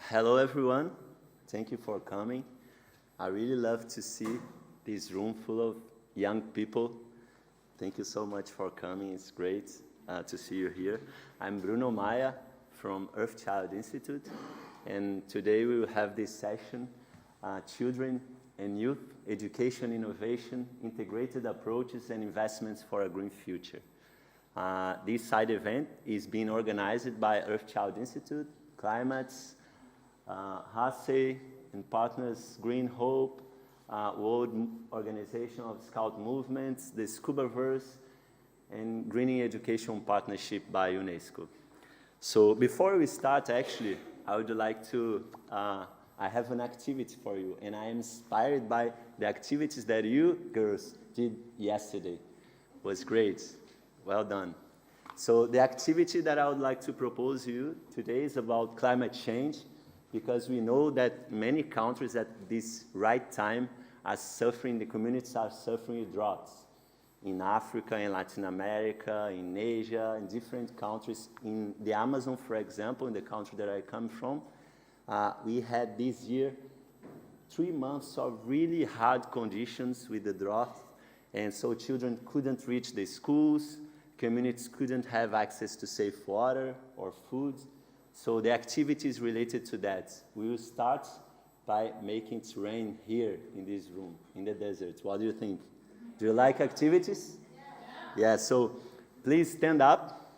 Hello, everyone. Thank you for coming. I really love to see this room full of young people. Thank you so much for coming. It's great to see you here. I'm Bruno Maia from Earthchild Institute, and today we will have this session, Children and Youth, Education, Innovation, Integrated Approaches and Investments for a Green Future. This side event is being organized by Earthchild Institute, Climates, HACEY, and partners Green Hope, World Organization of Scout Movements, the Scubaverse, and Greening Education Partnership by UNESCO. So before we start, actually, I would like to, I have an activity for you, and I am inspired by the activities that you girls did yesterday. It was great. Well done. So the activity that I would like to propose to you today is about climate change, because we know that many countries at this right time are suffering, the communities are suffering droughts. In Africa, in Latin America, in Asia, in different countries. In the Amazon, for example, in the country that I come from, we had this year 3 months of really hard conditions with the drought, and so children couldn't reach the schools, communities couldn't have access to safe water or food. So the activities related to that, we will start by making it rain here in this room, in the desert. What do you think? Do you like activities? Yeah, so please stand up.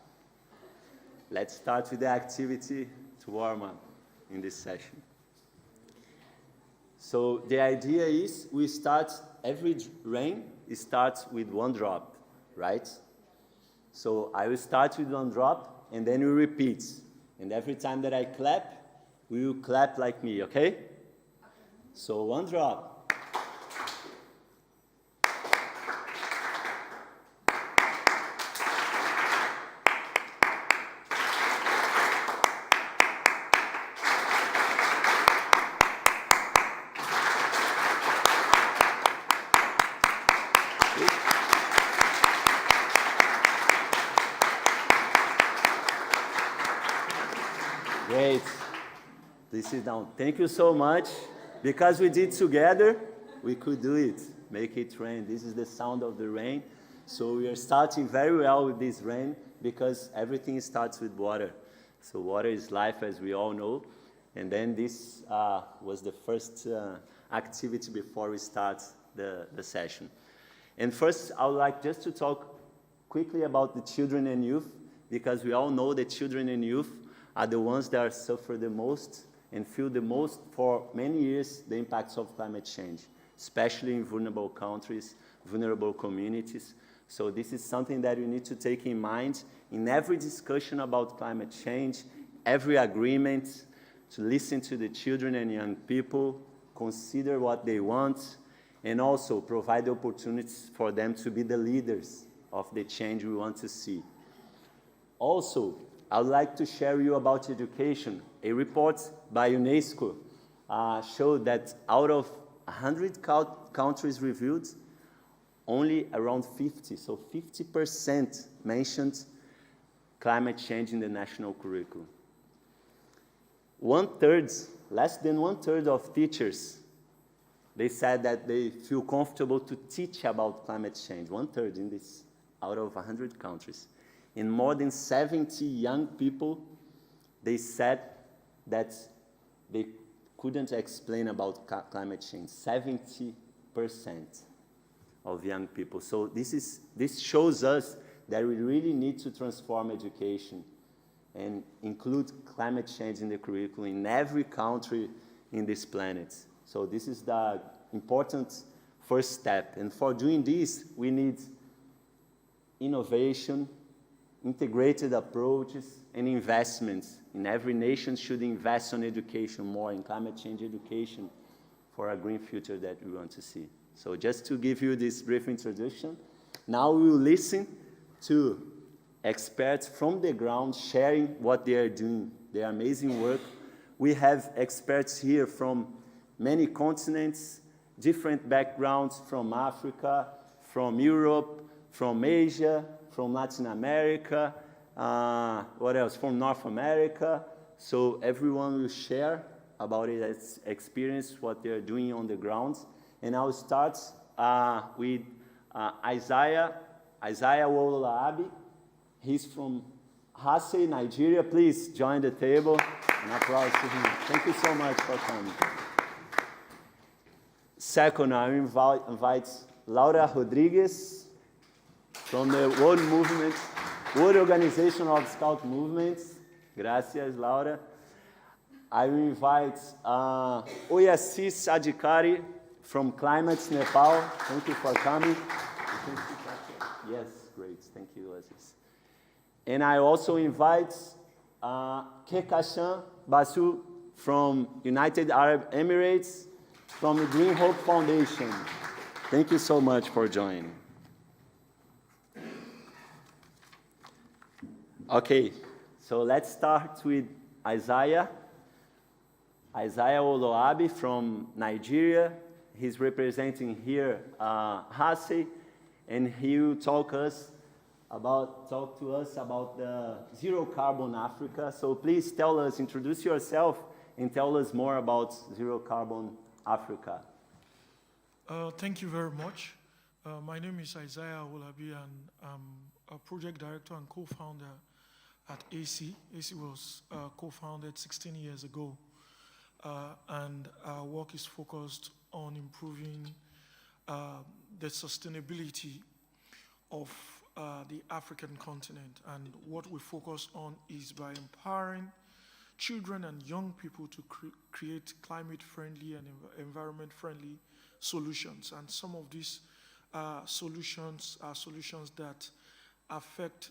Let's start with the activity to warm up in this session. So the idea is we start, every rain starts with one drop, right? So I will start with one drop, and then we repeat. And every time that I clap, we will clap like me, okay? So one drop. Great. Please sit down. Thank you so much. Because we did together, we could do it. Make it rain. This is the sound of the rain. So we are starting very well with this rain because everything starts with water. So water is life, as we all know. And then this was the first activity before we start the session. And first, I would like just to talk quickly about the children and youth, because we all know that children and youth are the ones that suffer the most and feel the most for many years the impacts of climate change, especially in vulnerable countries, vulnerable communities. So this is something that you need to take in mind in every discussion about climate change, every agreement, to listen to the children and young people, consider what they want, and also provide the opportunities for them to be the leaders of the change we want to see. Also, I would like to share with you about education. A report by UNESCO showed that out of 100 countries reviewed, only around 50, so 50% mentioned climate change in the national curriculum. Less than one third of teachers, they said that they feel comfortable to teach about climate change. 1/3 in this, out of 100 countries. And more than 70 young people, they said that they couldn't explain about climate change. 70% of young people. So this shows us that we really need to transform education and include climate change in the curriculum in every country in this planet. So this is the important first step. And for doing this, we need innovation, integrated approaches, and investments. And every nation should invest on education more, in climate change education, for a green future that we want to see. So just to give you this brief introduction, now we will listen to experts from the ground sharing what they are doing, their amazing work. We have experts here from many continents, different backgrounds, from Africa, from Europe, from Asia, from Latin America, what else? From North America. So everyone will share about its experience, what they're doing on the ground. And I'll start with Isaiah Owolabi. He's from HACEY, Nigeria. Please join the table. An applause to him. Thank you so much for coming. Second, I invite Laura Rodriguez from the World Organization of Scout Movements. Gracias, Laura. I invite Oyasis Adhikari from Climate Nepal. Thank you for coming. Yes, great. Thank you, Oyasis. And I also invite Kekashan Basu from United Arab Emirates, from the Green Hope Foundation. Thank you so much for joining. Okay, so let's start with Isaiah Owolabi from Nigeria. He's representing here HACEY, and he will talk to us about the Zero Carbon Africa. So please introduce yourself and tell us more about Zero Carbon Africa. Thank you very much. My name is Isaiah Owolabi, and I'm a project director and co-founder at HACEY. HACEY was co-founded 16 years ago, and our work is focused on improving the sustainability of the African continent. And what we focus on is by empowering children and young people to create climate-friendly and environment-friendly solutions. And some of these solutions are solutions that affect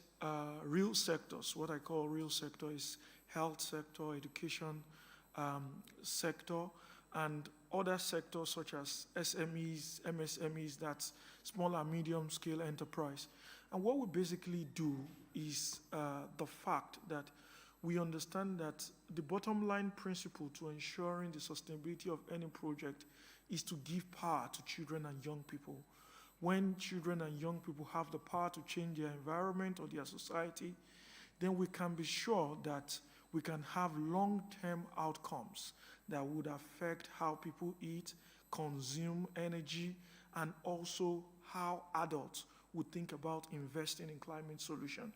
real sectors. What I call real sector is health sector, education sector, and other sectors such as SMEs, MSMEs, that's small and medium scale enterprise. And what we basically do is the fact that we understand that the bottom line principle to ensuring the sustainability of any project is to give power to children and young people. When children and young people have the power to change their environment or their society, then we can be sure that we can have long-term outcomes that would affect how people eat, consume energy, and also how adults would think about investing in climate solution.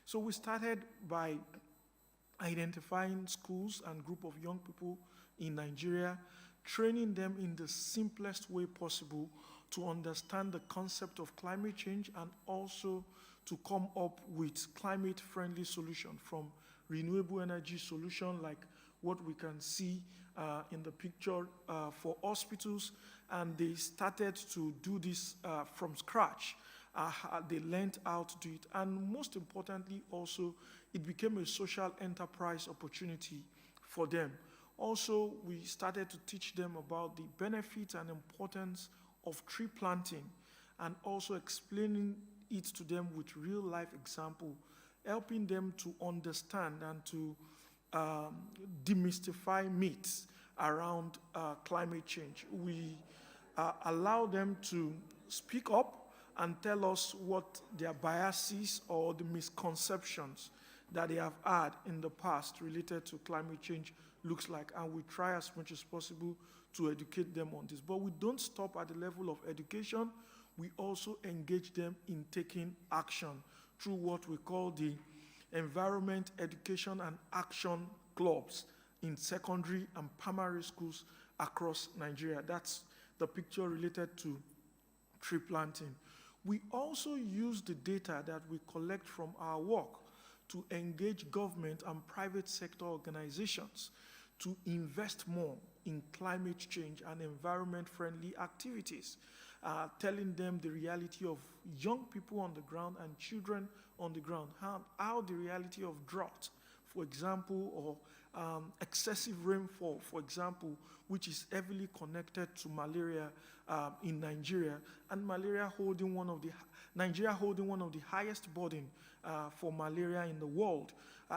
So we started by identifying schools and group of young people in Nigeria, training them in the simplest way possible to understand the concept of climate change and also to come up with climate-friendly solutions, from renewable energy solution like what we can see in the picture for hospitals, and they started to do this from scratch. They learned how to do it, and most importantly also, it became a social enterprise opportunity for them. Also, we started to teach them about the benefits and importance of tree planting, and also explaining it to them with real-life example, helping them to understand and to demystify myths around climate change. We allow them to speak up and tell us what their biases or the misconceptions that they have had in the past related to climate change looks like, and we try as much as possible to educate them on this. But we don't stop at the level of education. We also engage them in taking action through what we call the Environment Education and Action Clubs in secondary and primary schools across Nigeria. That's the picture related to tree planting. We also use the data that we collect from our work to engage government and private sector organizations to invest more in climate change and environment-friendly activities, telling them the reality of young people on the ground and children on the ground, how the reality of drought, for example, or excessive rainfall, for example, which is heavily connected to malaria in Nigeria, and Nigeria holding one of the highest burden for malaria in the world.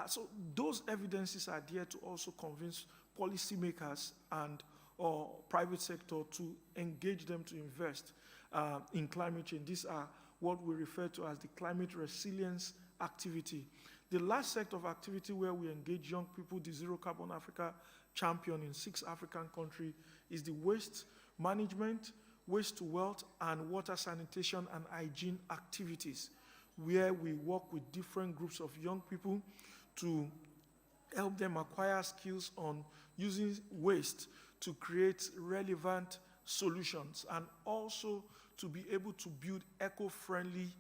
So those evidences are there to also convince policymakers and private sector to engage them to invest in climate change. These are what we refer to as the climate resilience activity. The last sector of activity where we engage young people, the Zero Carbon Africa champion in 6 African countries is the waste management, waste to wealth, and water sanitation and hygiene activities, where we work with different groups of young people to help them acquire skills on using waste to create relevant solutions, and also to be able to build eco-friendly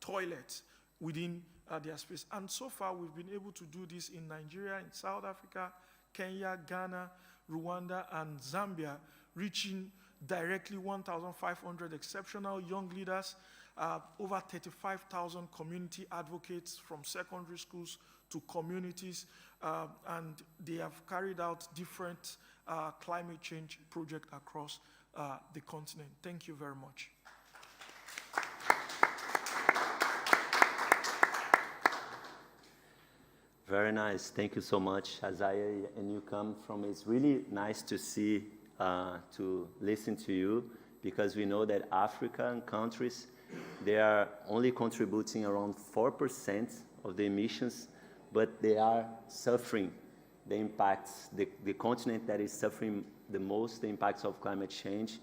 toilets within their space. And so far, we've been able to do this in Nigeria, in South Africa, Kenya, Ghana, Rwanda, and Zambia, reaching directly 1,500 exceptional young leaders, over 35,000 community advocates from secondary schools to communities, and they have carried out different climate change projects across the continent. Thank you very much. Very nice. Thank you so much, Isaiah. And you come from, it's really nice to see, to listen to you, because we know that African countries, they are only contributing around 4% of the emissions, but they are suffering the impacts, the continent that is suffering the most the impacts of climate change.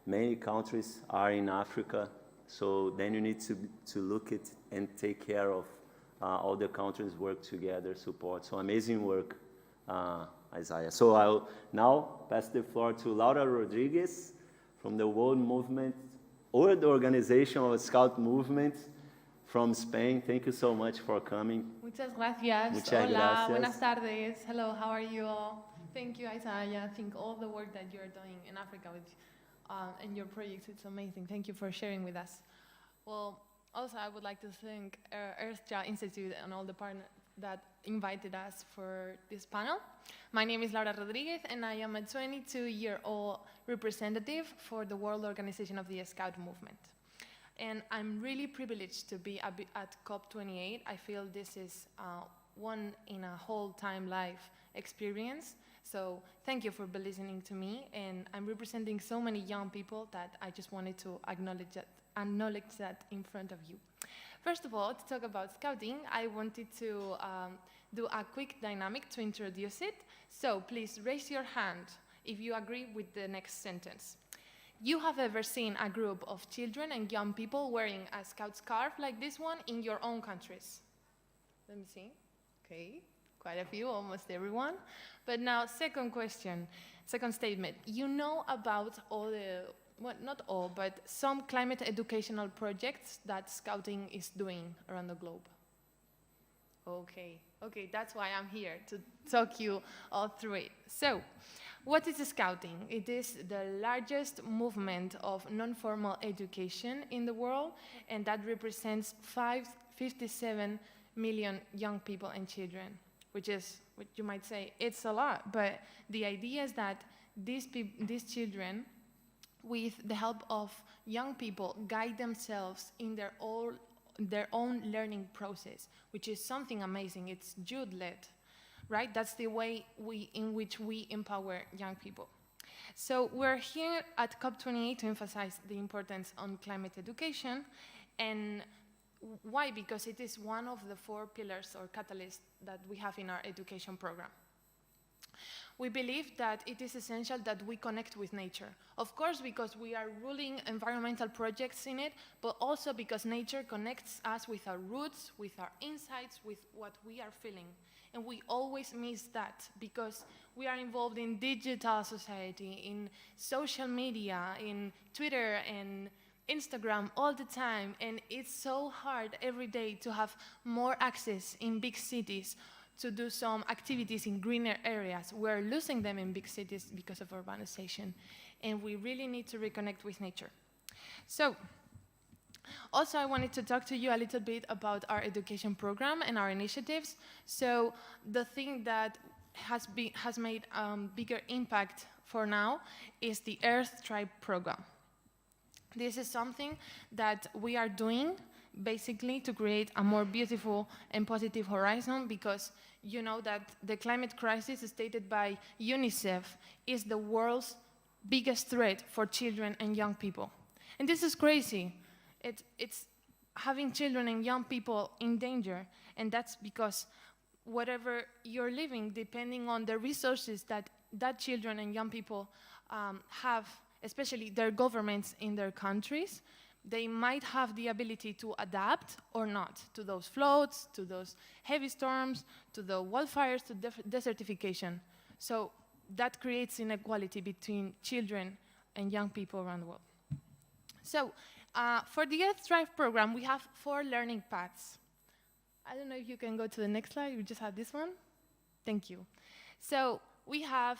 Many countries are in Africa, so then you need to look at and take care of all the countries work together, support. So amazing work, Isaiah. So I'll now pass the floor to Laura Rodriguez from the World Organization of Scout Movement from Spain. Thank you so much for coming. Muchas gracias. Muchas Hola, gracias. buenas tardes. Hello, how are you all? Thank you, Isaiah. I think all the work that you're doing in Africa with, and your projects, it's amazing. Thank you for sharing with us. Well, also, I would like to thank Earthja Institute and all the partners that invited us for this panel. My name is Laura Rodriguez, and I am a 22-year-old representative for the World Organization of the Scout Movement. And I'm really privileged to be at COP28. I feel this is one in a whole time life experience. So thank you for listening to me. And I'm representing so many young people that I just wanted to acknowledge that in front of you. First of all, to talk about scouting, I wanted to do a quick dynamic to introduce it. So please raise your hand if you agree with the next sentence. You have ever seen a group of children and young people wearing a scout scarf like this one in your own countries? Let me see. Okay, quite a few, almost everyone. But now, second statement. You know about all the, well, not all, but some climate educational projects that Scouting is doing around the globe. Okay, that's why I'm here, to talk you all through it. So, what is Scouting? It is the largest movement of non-formal education in the world, and that represents 57 million young people and children, which is, what you might say, it's a lot, but the idea is that these children, with the help of young people, guide themselves in their own learning process, which is something amazing. It's youth-led, right? That's the way in which we empower young people. So we're here at COP28 to emphasize the importance on climate education. And why? Because it is one of the 4 pillars or catalysts that we have in our education program. We believe that it is essential that we connect with nature. Of course, because we are ruling environmental projects in it, but also because nature connects us with our roots, with our insights, with what we are feeling. And we always miss that because we are involved in digital society, in social media, in Twitter and Instagram all the time. And it's so hard every day to have more access in big cities to do some activities in greener areas. We're losing them in big cities because of urbanization. And we really need to reconnect with nature. So, also I wanted to talk to you a little bit about our education program and our initiatives. So, the thing that has made bigger impact for now is the Earth Tribe program. This is something that we are doing basically to create a more beautiful and positive horizon, because you know that the climate crisis stated by UNICEF is the world's biggest threat for children and young people. And this is crazy. It's having children and young people in danger, and that's because whatever you're living, depending on the resources that children and young people have, especially their governments in their countries, they might have the ability to adapt or not to those floods, to those heavy storms, to the wildfires, to desertification. So that creates inequality between children and young people around the world. So for the Earth Drive program, we have 4 learning paths. I don't know if you can go to the next slide. We just have this one. Thank you. So we have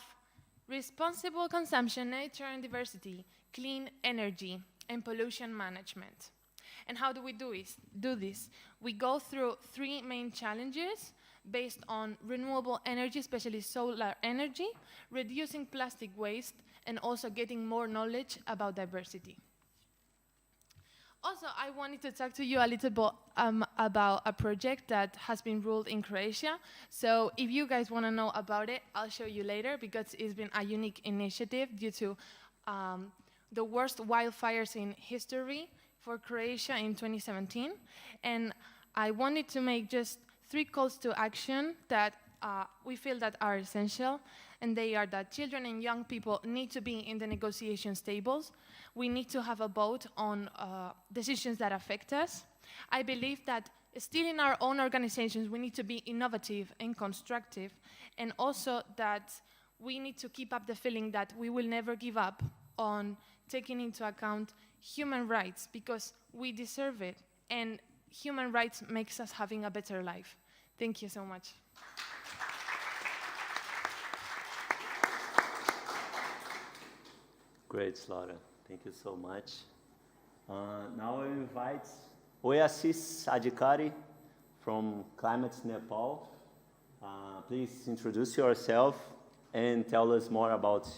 responsible consumption, nature and diversity, clean energy, and pollution management. And how do we do this? We go through 3 main challenges based on renewable energy, especially solar energy, reducing plastic waste, and also getting more knowledge about diversity. Also, I wanted to talk to you a little bit about a project that has been ruled in Croatia. So if you guys want to know about it, I'll show you later, because it's been a unique initiative due to the worst wildfires in history for Croatia in 2017. And I wanted to make just 3 calls to action that we feel that are essential, and they are that children and young people need to be in the negotiation tables. We need to have a vote on decisions that affect us. I believe that still in our own organizations, we need to be innovative and constructive, and also that we need to keep up the feeling that we will never give up on taking into account human rights, because we deserve it, and human rights makes us having a better life. Thank you so much. Great, Laura. Thank you so much. Now I invite Oasis Adhikari from Climate Nepal. Please introduce yourself and tell us more about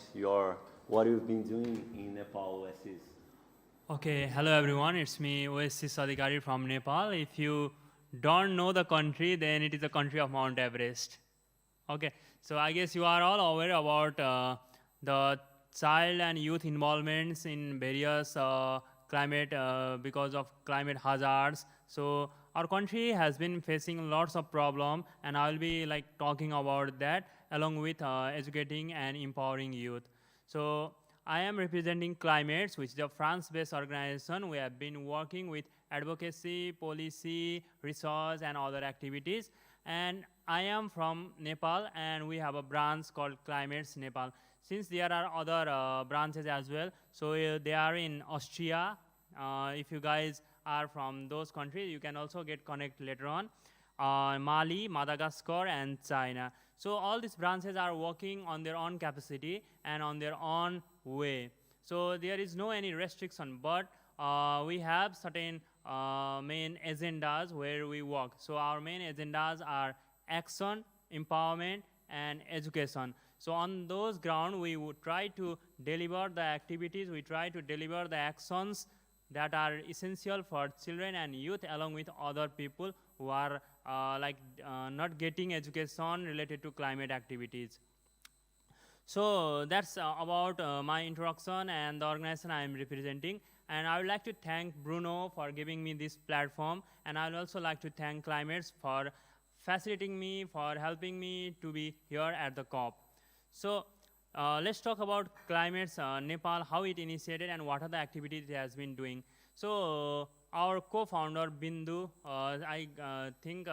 what you've been doing in Nepal, Oasis. Okay, hello everyone, it's me, Oasis Adhikari from Nepal. If you don't know the country, then it is the country of Mount Everest. Okay, so I guess you are all aware about the child and youth involvements in various climate, because of climate hazards. So our country has been facing lots of problems, and I will be talking about that along with educating and empowering youth. So I am representing Climates, which is a France-based organization. We have been working with advocacy, policy, research, and other activities. And I am from Nepal, and we have a branch called Climates Nepal. Since there are other branches as well, so they are in Austria. If you guys are from those countries, you can also get connected later on. Mali, Madagascar, and China. So all these branches are working on their own capacity and on their own way. So there is no any restriction, but we have certain main agendas where we work. So our main agendas are action, empowerment, and education. So on those grounds, we would try to deliver the activities, we try to deliver the actions that are essential for children and youth, along with other people who are not getting education related to climate activities. So that's about my introduction and the organization I am representing. And I would like to thank Bruno for giving me this platform, and I would also like to thank Climates for facilitating me, for helping me to be here at the Corp. So let's talk about Climates Nepal, how it initiated and what are the activities it has been doing. So our co-founder Bindu, I think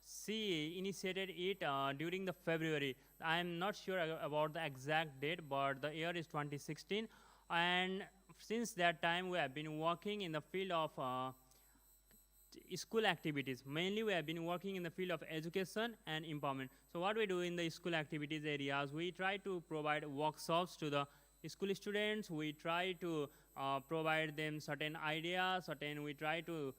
she initiated it during the February. I am not sure about the exact date, but the year is 2016. And since that time, we have been working in the field of school activities. Mainly, we have been working in the field of education and empowerment. So what we do in the school activities areas, we try to provide workshops to the school students. We try to provide them certain ideas, we try to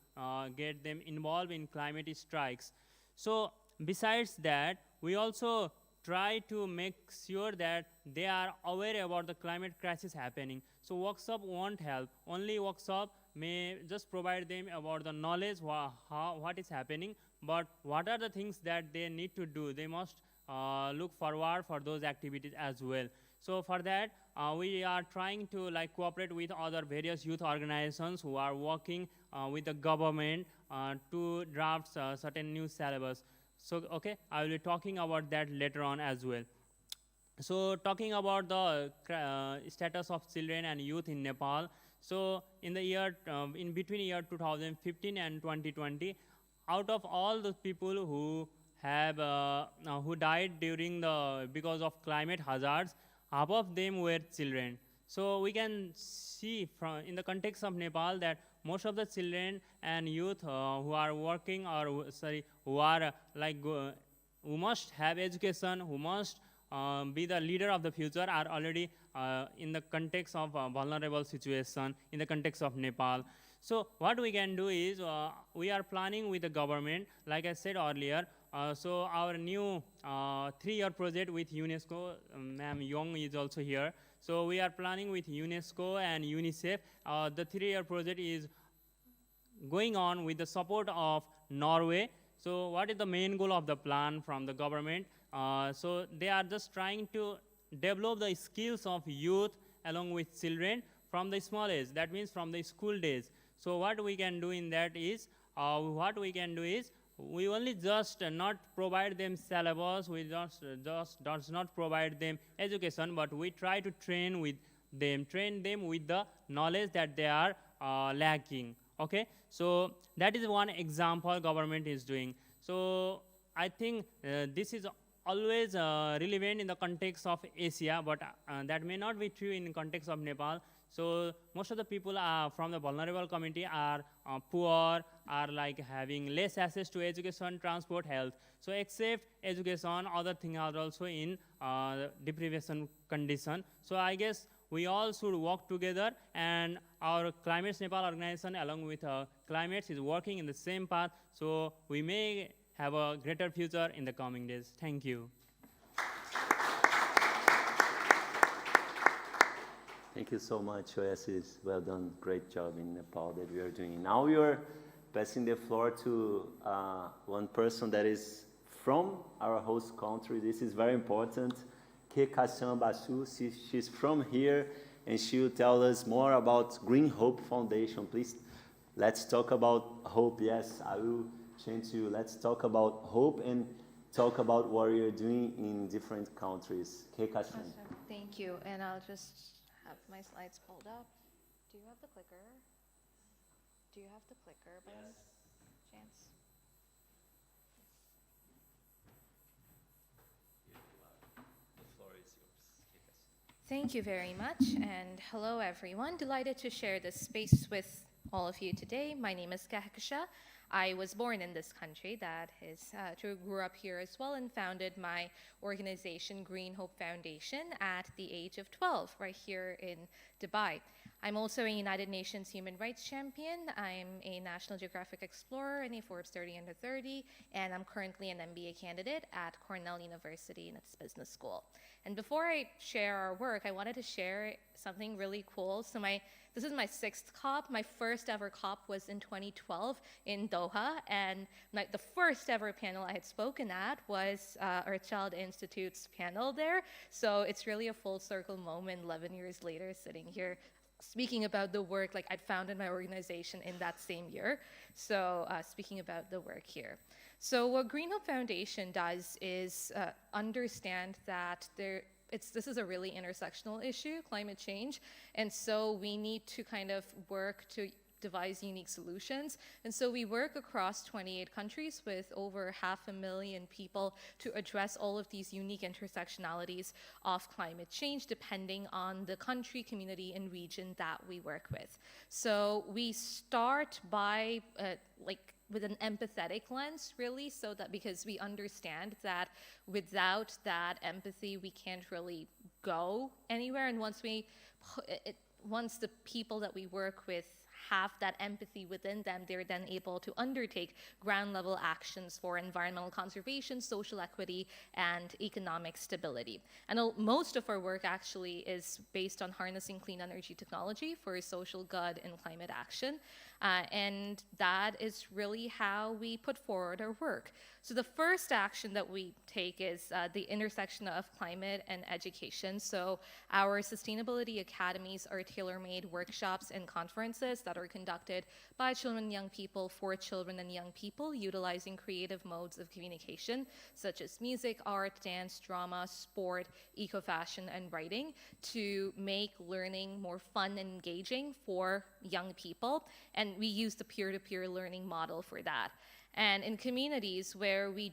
get them involved in climate strikes. So besides that, we also try to make sure that they are aware about the climate crisis happening. So workshop won't help. Only workshop may just provide them about the knowledge, what is happening, but what are the things that they need to do. They must look forward for those activities as well. So for that, we are trying to cooperate with other various youth organizations who are working with the government to draft certain new syllabus. So, okay, I will be talking about that later on as well. So, talking about the status of children and youth in Nepal. So, in the year, in between year 2015 and 2020, out of all the people who have who died during the because of climate hazards, half of them were children. So we can see from in the context of Nepal that most of the children and youth who are working or who are who must have education, who must be the leader of the future are already in the context of vulnerable situation in the context of Nepal. So what we can do is we are planning with the government, like I said earlier. So our new 3-year project with UNESCO, Ma'am Young is also here. So we are planning with UNESCO and UNICEF. The 3-year project is going on with the support of Norway. So what is the main goal of the plan from the government? So they are just trying to develop the skills of youth along with children from the small age. That means from the school days. So what we can do in that is, we only just not provide them syllabus, we just does not provide them education, but we try to train them with the knowledge that they are lacking. Okay, so that is one example government is doing. So I think this is always relevant in the context of Asia, but that may not be true in context of Nepal. So most of the people from the vulnerable community are poor, are like having less access to education, transport, health. So except education, other things are also in deprivation condition. So I guess we all should work together, and our Climates Nepal organization along with Climates is working in the same path, so we may have a greater future in the coming days. Thank you. Thank you so much, Oasis. Well done. Great job in Nepal that we are doing. Now we are passing the floor to one person that is from our host country. This is very important. Ke Kashan Basu. She's from here, and she will tell us more about Green Hope Foundation. Please, let's talk about hope. Yes, I will change you. Let's talk about hope and talk about what you're doing in different countries. Ke Kashan. Awesome. Thank you. And I'll just have my slides pulled up. Do you have the clicker? Do you have the clicker by any chance? The floor is yours. Thank you very much, and hello everyone. Delighted to share this space with all of you today. My name is Kahakasha. I was born in this country, that is, grew up here as well, and founded my organization, Green Hope Foundation, at the age of 12, right here in Dubai. I'm also a United Nations human rights champion. I'm a National Geographic explorer and a Forbes 30 Under 30, and I'm currently an MBA candidate at Cornell University in its business school. And before I share our work, I wanted to share something really cool. So this is my 6th COP. My first ever COP was in 2012 in Doha, and the first ever panel I had spoken at was our Child Institute's panel there. So it's really a full circle moment 11 years later, sitting here speaking about the work I'd founded my organization in that same year. So speaking about the work here. So what Green Hope Foundation does is understand that this is a really intersectional issue, climate change, and so we need to kind of work to devise unique solutions. And so we work across 28 countries with over 500,000 people to address all of these unique intersectionalities of climate change depending on the country, community, and region that we work with. So we start by with an empathetic lens, really, so that because we understand that without that empathy, we can't really go anywhere. And once the people that we work with have that empathy within them, they're then able to undertake ground level actions for environmental conservation, social equity, and economic stability. And most of our work actually is based on harnessing clean energy technology for social good and climate action. And that is really how we put forward our work. So the first action that we take is the intersection of climate and education. So our sustainability academies are tailor-made workshops and conferences that are conducted by children and young people for children and young people, utilizing creative modes of communication such as music, art, dance, drama, sport, eco-fashion, and writing to make learning more fun and engaging for young people. And we use the peer-to-peer learning model for that. And in communities where we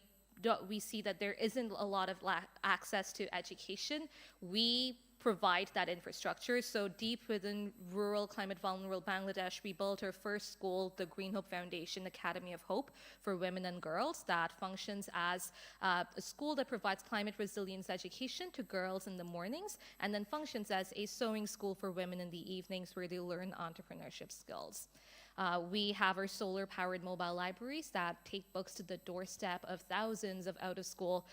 see that there isn't a lot of access to education, we provide that infrastructure. So deep within rural, climate vulnerable Bangladesh, we built our first school, the Green Hope Foundation Academy of Hope for Women and Girls, that functions as a school that provides climate resilience education to girls in the mornings, and then functions as a sewing school for women in the evenings where they learn entrepreneurship skills. We have our solar-powered mobile libraries that take books to the doorstep of thousands of out-of-school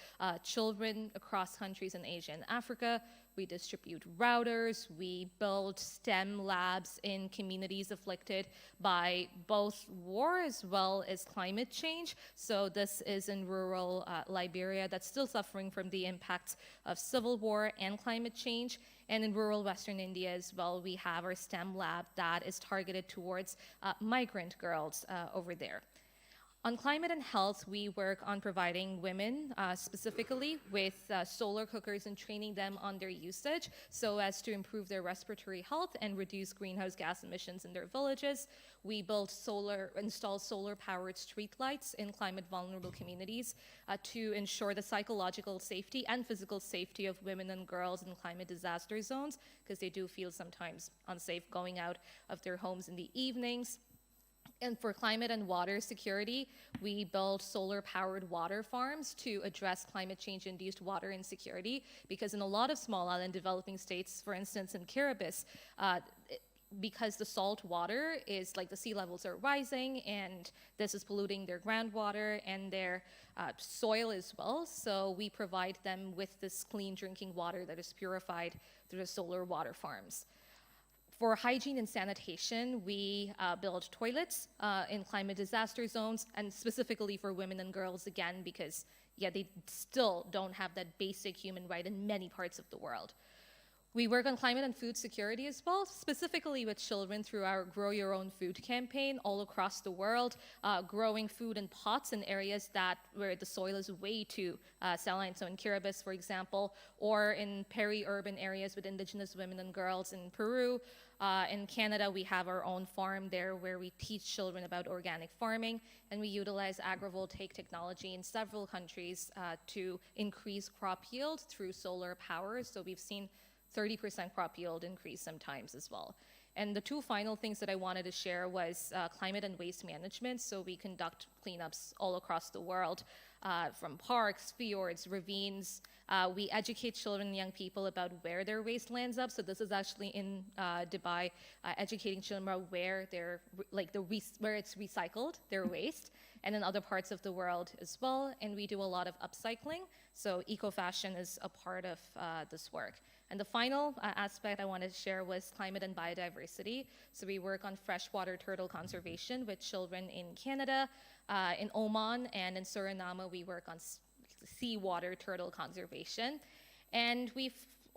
children across countries in Asia and Africa. We distribute routers. We build STEM labs in communities afflicted by both war as well as climate change. So this is in rural Liberia that's still suffering from the impacts of civil war and climate change. And in rural Western India as well, we have our STEM lab that is targeted towards migrant girls over there. On climate and health, we work on providing women specifically with solar cookers and training them on their usage so as to improve their respiratory health and reduce greenhouse gas emissions in their villages. We install solar-powered streetlights in climate-vulnerable communities to ensure the psychological safety and physical safety of women and girls in climate disaster zones, because they do feel sometimes unsafe going out of their homes in the evenings. And for climate and water security, we build solar-powered water farms to address climate change-induced water insecurity, because in a lot of small island developing states, for instance in Kiribati, because the salt water is like the sea levels are rising, and this is polluting their groundwater and their soil as well. So we provide them with this clean drinking water that is purified through the solar water farms. For hygiene and sanitation, we build toilets in climate disaster zones, and specifically for women and girls, again, because they still don't have that basic human right in many parts of the world. We work on climate and food security as well, specifically with children through our Grow Your Own Food campaign all across the world, growing food in pots in areas where the soil is way too saline. So in Kiribati, for example, or in peri-urban areas with indigenous women and girls in Peru. In Canada, we have our own farm there where we teach children about organic farming, and we utilize agrivoltaic technology in several countries to increase crop yield through solar power. So we've seen 30% crop yield increase sometimes as well. And the two final things that I wanted to share was climate and waste management. So we conduct cleanups all across the world, from parks, fjords, ravines. We educate children and young people about where their waste lands up. So this is actually in Dubai, educating children about where where it's recycled, their waste, and in other parts of the world as well. And we do a lot of upcycling. So eco-fashion is a part of this work. And the final aspect I wanted to share was climate and biodiversity. So we work on freshwater turtle conservation with children in Canada, in Oman, and in Suriname we work on seawater turtle conservation. And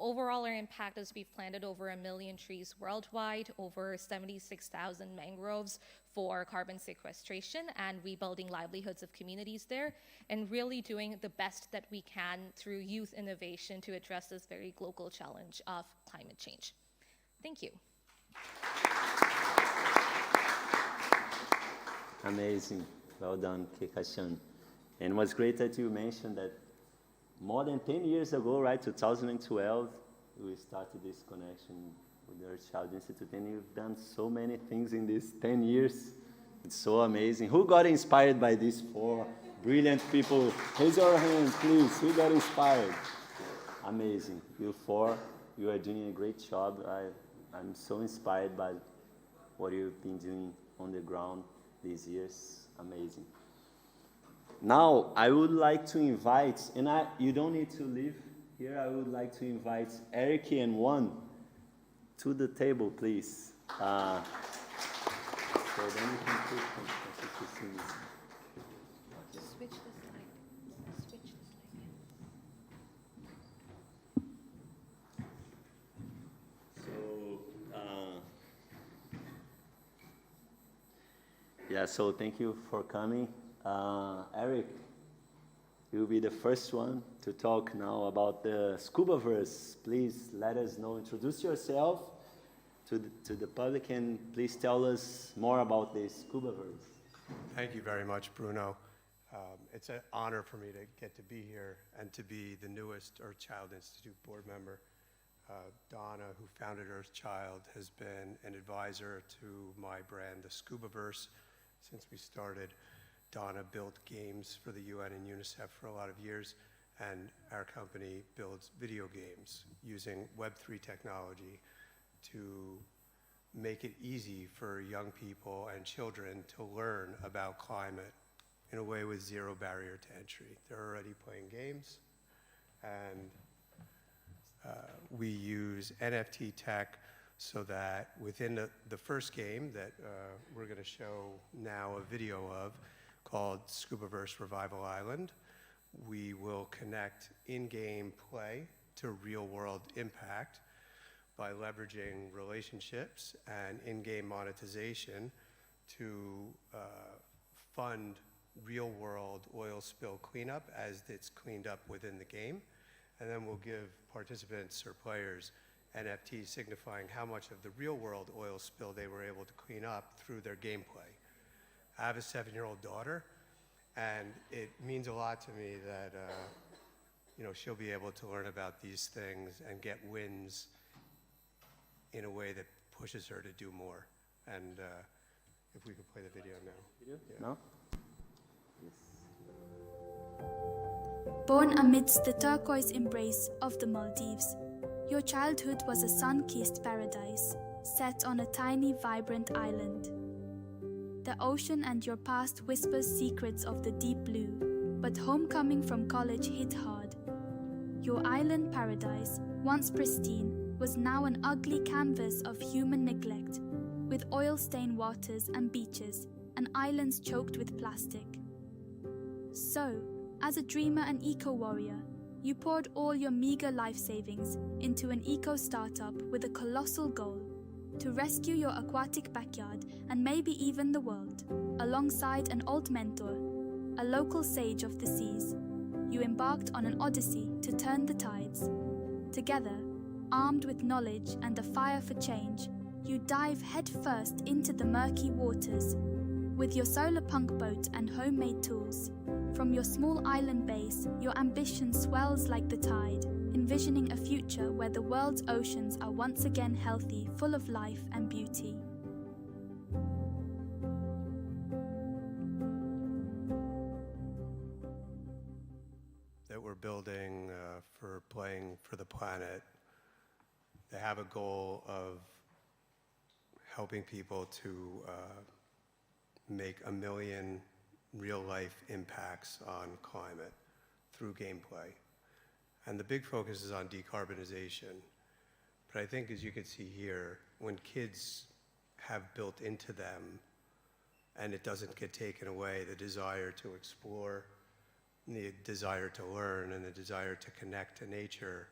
overall our impact is we've planted over 1 million trees worldwide, over 76,000 mangroves for carbon sequestration, and rebuilding livelihoods of communities there, and really doing the best that we can through youth innovation to address this very global challenge of climate change. Thank you. Amazing. Well done, Kekashan. And it was great that you mentioned that more than 10 years ago, right, 2012, we started this connection with the Earth Child Institute, and you've done so many things in these 10 years. It's so amazing. Who got inspired by these 4 brilliant people? Raise your hand, please. Who got inspired? Amazing. You 4, you are doing a great job. I'm so inspired by what you've been doing on the ground these years. Amazing. Now, I would like to invite, and you don't need to leave here, I would like to invite Eric and Juan to the table, please. So then you can take them. Switch the slide. Yeah, so thank you for coming. Eric, you'll be the first one to talk now about the Scubaverse. Please let us know, introduce yourself to the public, and please tell us more about the Scubaverse. Thank you very much, Bruno. It's an honor for me to get to be here and to be the newest Earthchild Institute board member. Donna, who founded Earthchild, has been an advisor to my brand, the Scubaverse, since we started. Donna built games for the UN and UNICEF for a lot of years, and our company builds video games using Web3 technology to make it easy for young people and children to learn about climate in a way with zero barrier to entry. They're already playing games, and we use NFT tech so that within the first game that we're going to show now a video of, called Scubaverse Revival Island, we will connect in-game play to real-world impact by leveraging relationships and in-game monetization to fund real-world oil spill cleanup as it's cleaned up within the game. And then we'll give participants or players NFTs signifying how much of the real-world oil spill they were able to clean up through their gameplay. I have a 7-year-old daughter, and it means a lot to me that she'll be able to learn about these things and get wins in a way that pushes her to do more. And if we could play the video now. Video? Yeah. No? Born amidst the turquoise embrace of the Maldives, your childhood was a sun-kissed paradise, set on a tiny, vibrant island. The ocean and your past whispers secrets of the deep blue, but homecoming from college hit hard. Your island paradise, once pristine, was now an ugly canvas of human neglect, with oil-stained waters and beaches, and islands choked with plastic. So, as a dreamer and eco-warrior, you poured all your meager life savings into an eco-startup with a colossal goal: to rescue your aquatic backyard and maybe even the world. Alongside an old mentor, a local sage of the seas, you embarked on an odyssey to turn the tides. Together, armed with knowledge and a fire for change, you dive headfirst into the murky waters. With your solar punk boat and homemade tools, from your small island base, your ambition swells like the tide, envisioning a future where the world's oceans are once again healthy, full of life and beauty. That we're building for playing for the planet. They have a goal of helping people to make 1 million real-life impacts on climate through gameplay. And the big focus is on decarbonization. But I think, as you can see here, when kids have built into them, and it doesn't get taken away, the desire to explore, the desire to learn, and the desire to connect to nature,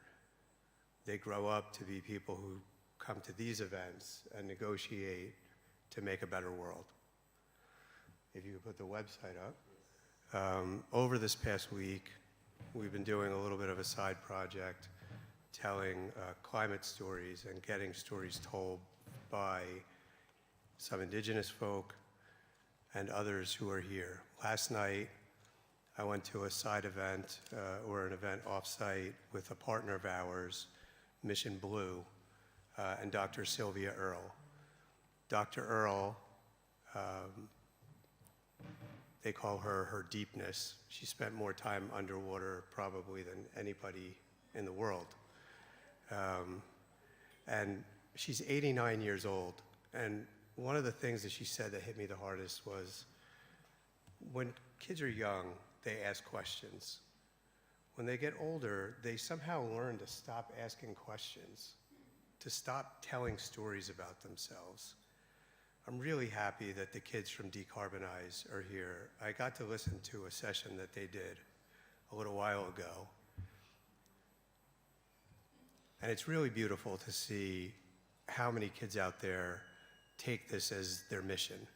they grow up to be people who come to these events and negotiate to make a better world. If you could put the website up. Over this past week, we've been doing a little bit of a side project telling climate stories and getting stories told by some indigenous folk and others who are here. Last night, I went to a side event or an event off-site with a partner of ours, Mission Blue, and Dr. Sylvia Earle. Dr. Earle, they call her deepness. She spent more time underwater probably than anybody in the world. And she's 89 years old. And one of the things that she said that hit me the hardest was, when kids are young, they ask questions. When they get older, they somehow learn to stop asking questions, to stop telling stories about themselves. I'm really happy that the kids from Decarbonize are here. I got to listen to a session that they did a little while ago. And it's really beautiful to see how many kids out there take this as their mission.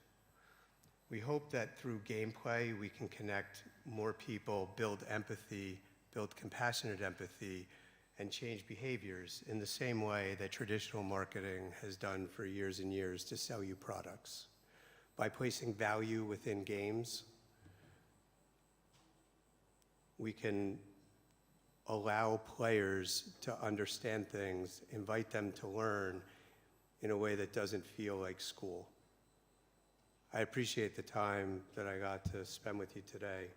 We hope that through gameplay, we can connect more people, build empathy, build compassionate empathy, and change behaviors in the same way that traditional marketing has done for years and years to sell you products. By placing value within games, we can allow players to understand things, invite them to learn in a way that doesn't feel like school. I appreciate the time that I got to spend with you today,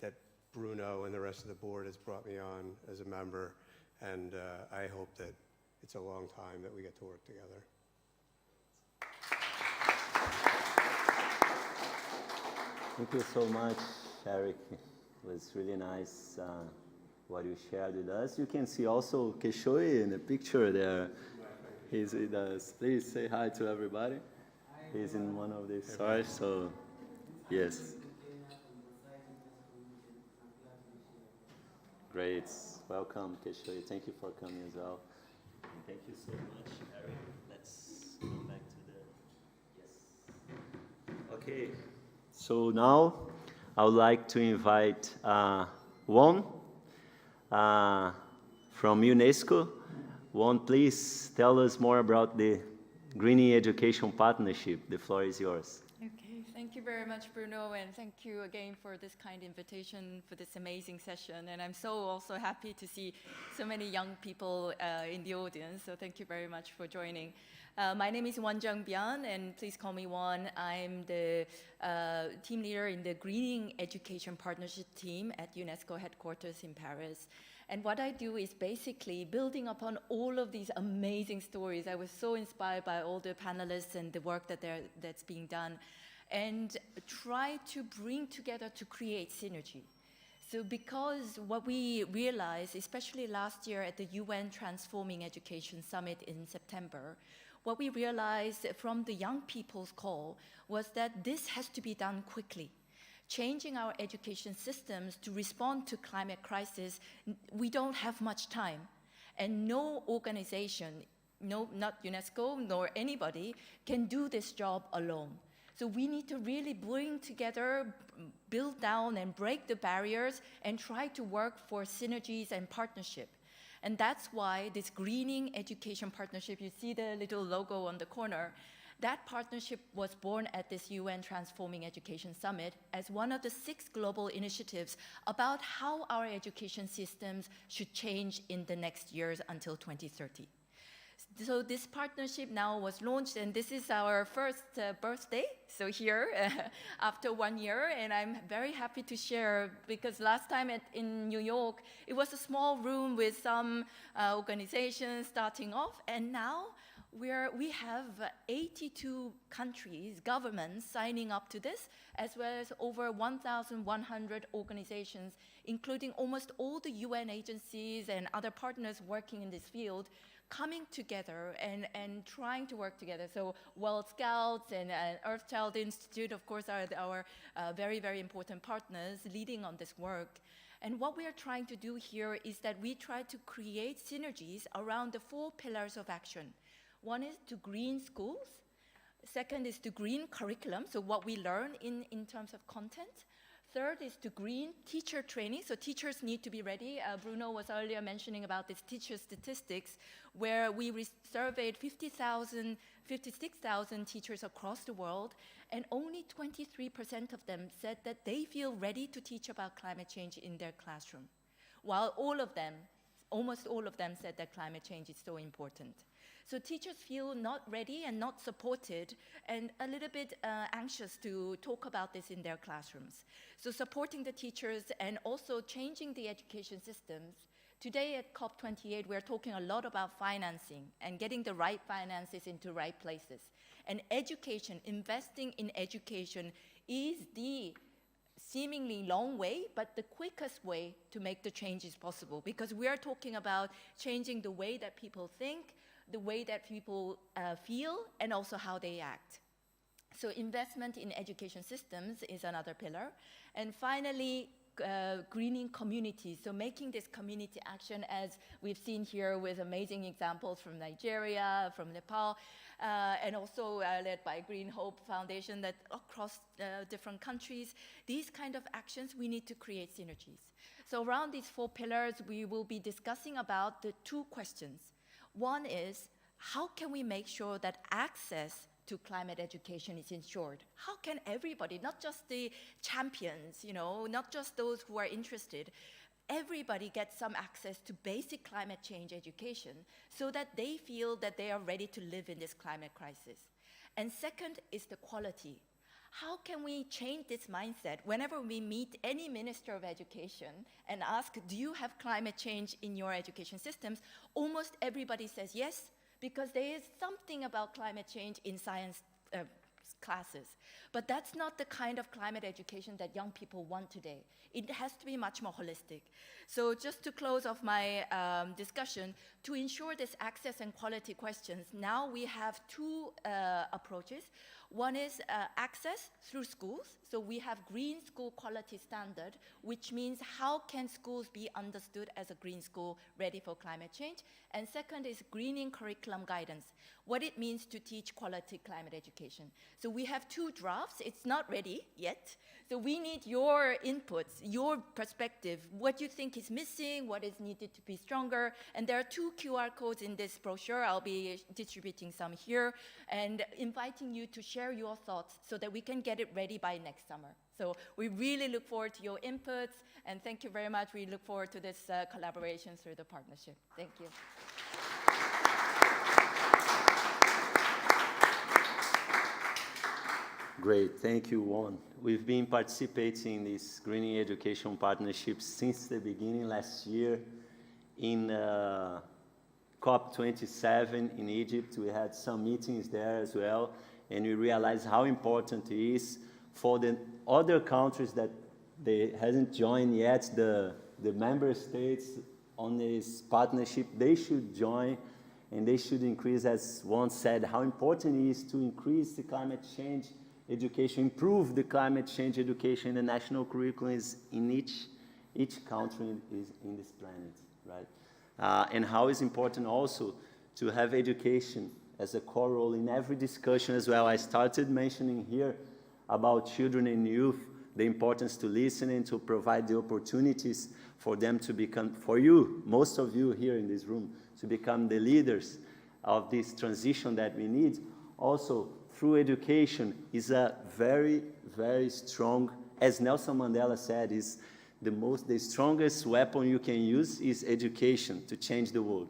that Bruno and the rest of the board has brought me on as a member, and I hope that it's a long time that we get to work together. Thank you so much, Eric. It was really nice what you shared with us. You can see also Keshoy in the picture there. He's with us. Please say hi to everybody. He's in one of these stores, so yes. Great. Welcome, Keshoy. Thank you for coming as well. And thank you so much, Eric. Let's go back to the... Yes. Okay. So now I would like to invite Juan from UNESCO. Juan, please tell us more about the Greening Education Partnership. The floor is yours. Okay, thank you very much, Bruno, and thank you again for this kind invitation for this amazing session. And I'm also happy to see so many young people in the audience, so thank you very much for joining. My name is Wan Jung-bian, and please call me Wan. I'm the team leader in the Greening Education Partnership team at UNESCO headquarters in Paris. And what I do is basically building upon all of these amazing stories. I was so inspired by all the panelists and the work that's being done, and try to bring together to create synergy. So because what we realized, especially last year at the UN Transforming Education Summit in September, what we realized from the young people's call was that this has to be done quickly. Changing our education systems to respond to climate crisis, we don't have much time. And no organization, not UNESCO, nor anybody, can do this job alone. So we need to really bring together, build down and break the barriers and try to work for synergies and partnership. And that's why this Greening Education Partnership, you see the little logo on the corner, that partnership was born at this UN Transforming Education Summit as one of the 6 global initiatives about how our education systems should change in the next years until 2030. So this partnership now was launched, and this is our first birthday, so here after 1 year, and I'm very happy to share, because last time in New York, it was a small room with some organizations starting off, and now we have 82 countries, governments signing up to this, as well as over 1,100 organizations, including almost all the UN agencies and other partners working in this field, coming together and trying to work together. So World Scouts and Earthchild Institute, of course, are our very, very important partners leading on this work. And what we are trying to do here is that we try to create synergies around the 4 pillars of action. One is to green schools. Second is to green curriculum, so what we learn in terms of content. Third is to green teacher training, so teachers need to be ready. Bruno was earlier mentioning about this teacher statistics, where we surveyed 56,000 teachers across the world, and only 23% of them said that they feel ready to teach about climate change in their classroom, while almost all of them said that climate change is so important. So teachers feel not ready and not supported and a little bit anxious to talk about this in their classrooms. So supporting the teachers and also changing the education systems. Today at COP28, we're talking a lot about financing and getting the right finances into right places. And education, investing in education is the seemingly long way, but the quickest way to make the changes possible, because we are talking about changing the way that people think, the way that people feel, and also how they act. So investment in education systems is another pillar. And finally, greening communities, so making this community action, as we've seen here with amazing examples from Nigeria, from Nepal, and also led by Green Hope Foundation, that across different countries, these kind of actions, we need to create synergies. So around these 4 pillars, we will be discussing about the 2 questions. One is, how can we make sure that access to climate education is ensured? How can everybody, not just the champions, not just those who are interested, everybody gets some access to basic climate change education so that they feel that they are ready to live in this climate crisis? And second is the quality. How can we change this mindset whenever we meet any minister of education and ask, do you have climate change in your education systems? Almost everybody says yes, because there is something about climate change in science classes. But that's not the kind of climate education that young people want today. It has to be much more holistic. So just to close off my discussion, to ensure this access and quality questions, now we have 2 approaches. One is access through schools. So we have green school quality standard, which means how can schools be understood as a green school ready for climate change? And second is greening curriculum guidance, what it means to teach quality climate education. So we have 2 drafts. It's not ready yet. So we need your inputs, your perspective, what you think is missing, what is needed to be stronger. And there are 2 QR codes in this brochure. I'll be distributing some here and inviting you to share your thoughts so that we can get it ready by next summer. So we really look forward to your inputs, and thank you very much. We look forward to this collaboration through the partnership. Thank you. Great, thank you, Juan. We've been participating in this Greening Education Partnership since the beginning last year. In COP27 in Egypt, we had some meetings there as well, and we realized how important it is for the other countries that they hasn't joined yet, the member states on this partnership. They should join, and they should increase, as Juan said, how important it is to increase the climate change education, improve the climate change education, the national curriculum is in each country is in this planet, right? And how it's important also to have education as a core role in every discussion as well. I started mentioning here about children and youth, the importance to listen and to provide the opportunities for them to become, for you, most of you here in this room, to become the leaders of this transition that we need. Also, through education is a very, very strong, as Nelson Mandela said, is the strongest weapon you can use is education to change the world.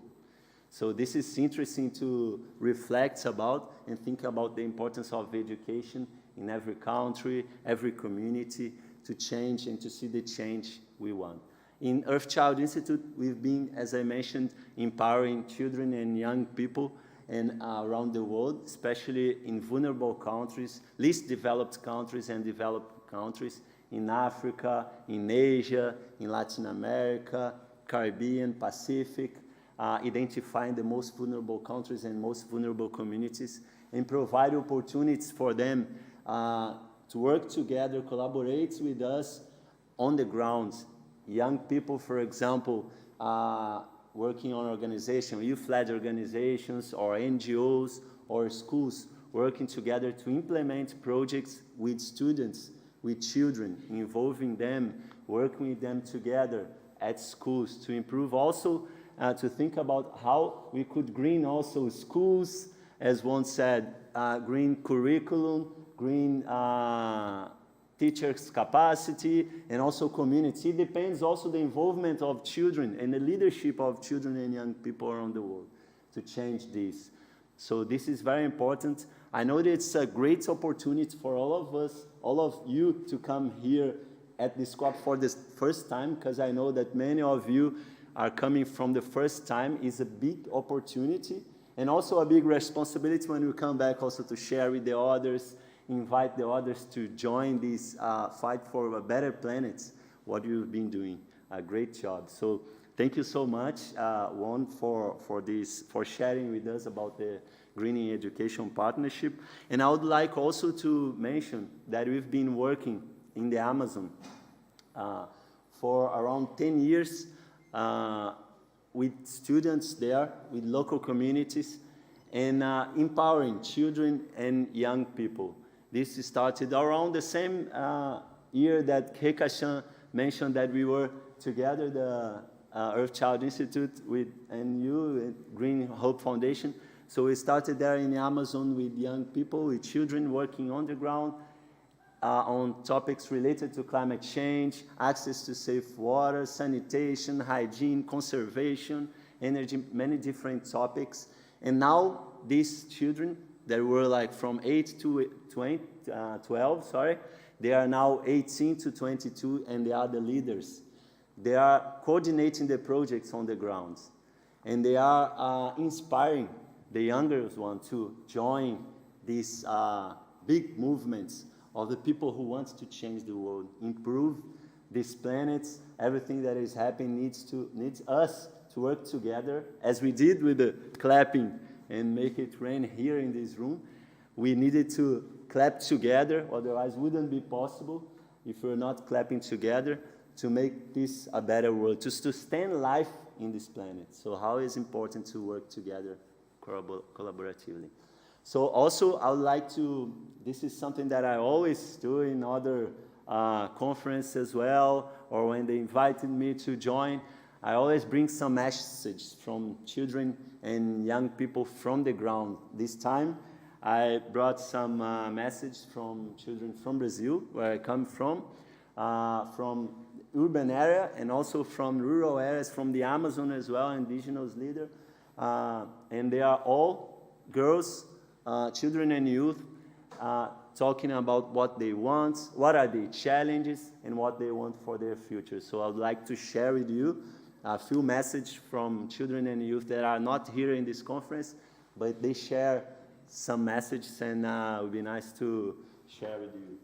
So this is interesting to reflect about and think about the importance of education in every country, every community, to change and to see the change we want. In Earthchild Institute, we've been, as I mentioned, empowering children and young people and around the world, especially in vulnerable countries, least developed countries and developed countries, in Africa, in Asia, in Latin America, Caribbean, Pacific, identifying the most vulnerable countries and most vulnerable communities, and provide opportunities for them to work together, collaborate with us on the ground. Young people, for example, working on organizations, youth-led organizations, or NGOs, or schools, working together to implement projects with students, with children, involving them, working with them together at schools to improve also, to think about how we could green also schools, as one said, green curriculum, green teachers' capacity, and also community. It depends also the involvement of children and the leadership of children and young people around the world to change this. So this is very important. I know that it's a great opportunity for all of us, all of you, to come here at this COP for the first time, because I know that many of you are coming from the first time. It's a big opportunity and also a big responsibility when we come back also to share with the others, invite the others to join this fight for a better planet, what you've been doing. A great job. So thank you so much, Juan, for sharing with us about the Greening Education Partnership. And I would like also to mention that we've been working in the Amazon for around 10 years with students there, with local communities, and empowering children and young people. This started around the same year that Kekashan mentioned that we were together, the Earthchild Institute and you, Green Hope Foundation. So we started there in the Amazon with young people, with children working on the ground on topics related to climate change, access to safe water, sanitation, hygiene, conservation, energy, many different topics. And now these children that were like from 8 to 12, they are now 18 to 22 and they are the leaders. They are coordinating the projects on the ground. And they are inspiring the younger ones to join these big movements of the people who want to change the world, improve this planet. Everything that is happening needs us to work together, as we did with the clapping and make it rain here in this room. We needed to clap together, otherwise it wouldn't be possible if we're not clapping together to make this a better world, to sustain life in this planet. So how is important to work together collaboratively. So also I would like to, this is something that I always do in other conferences as well, or when they invited me to join, I always bring some messages from children and young people from the ground. This time I brought some message from children from Brazil, where I come from urban area and also from rural areas, from the Amazon as well, indigenous leader. And they are all girls, children and youth, talking about what they want, what are the challenges, and what they want for their future. So I would like to share with you a few messages from children and youth that are not here in this conference, but they share some messages, and it would be nice to share with you.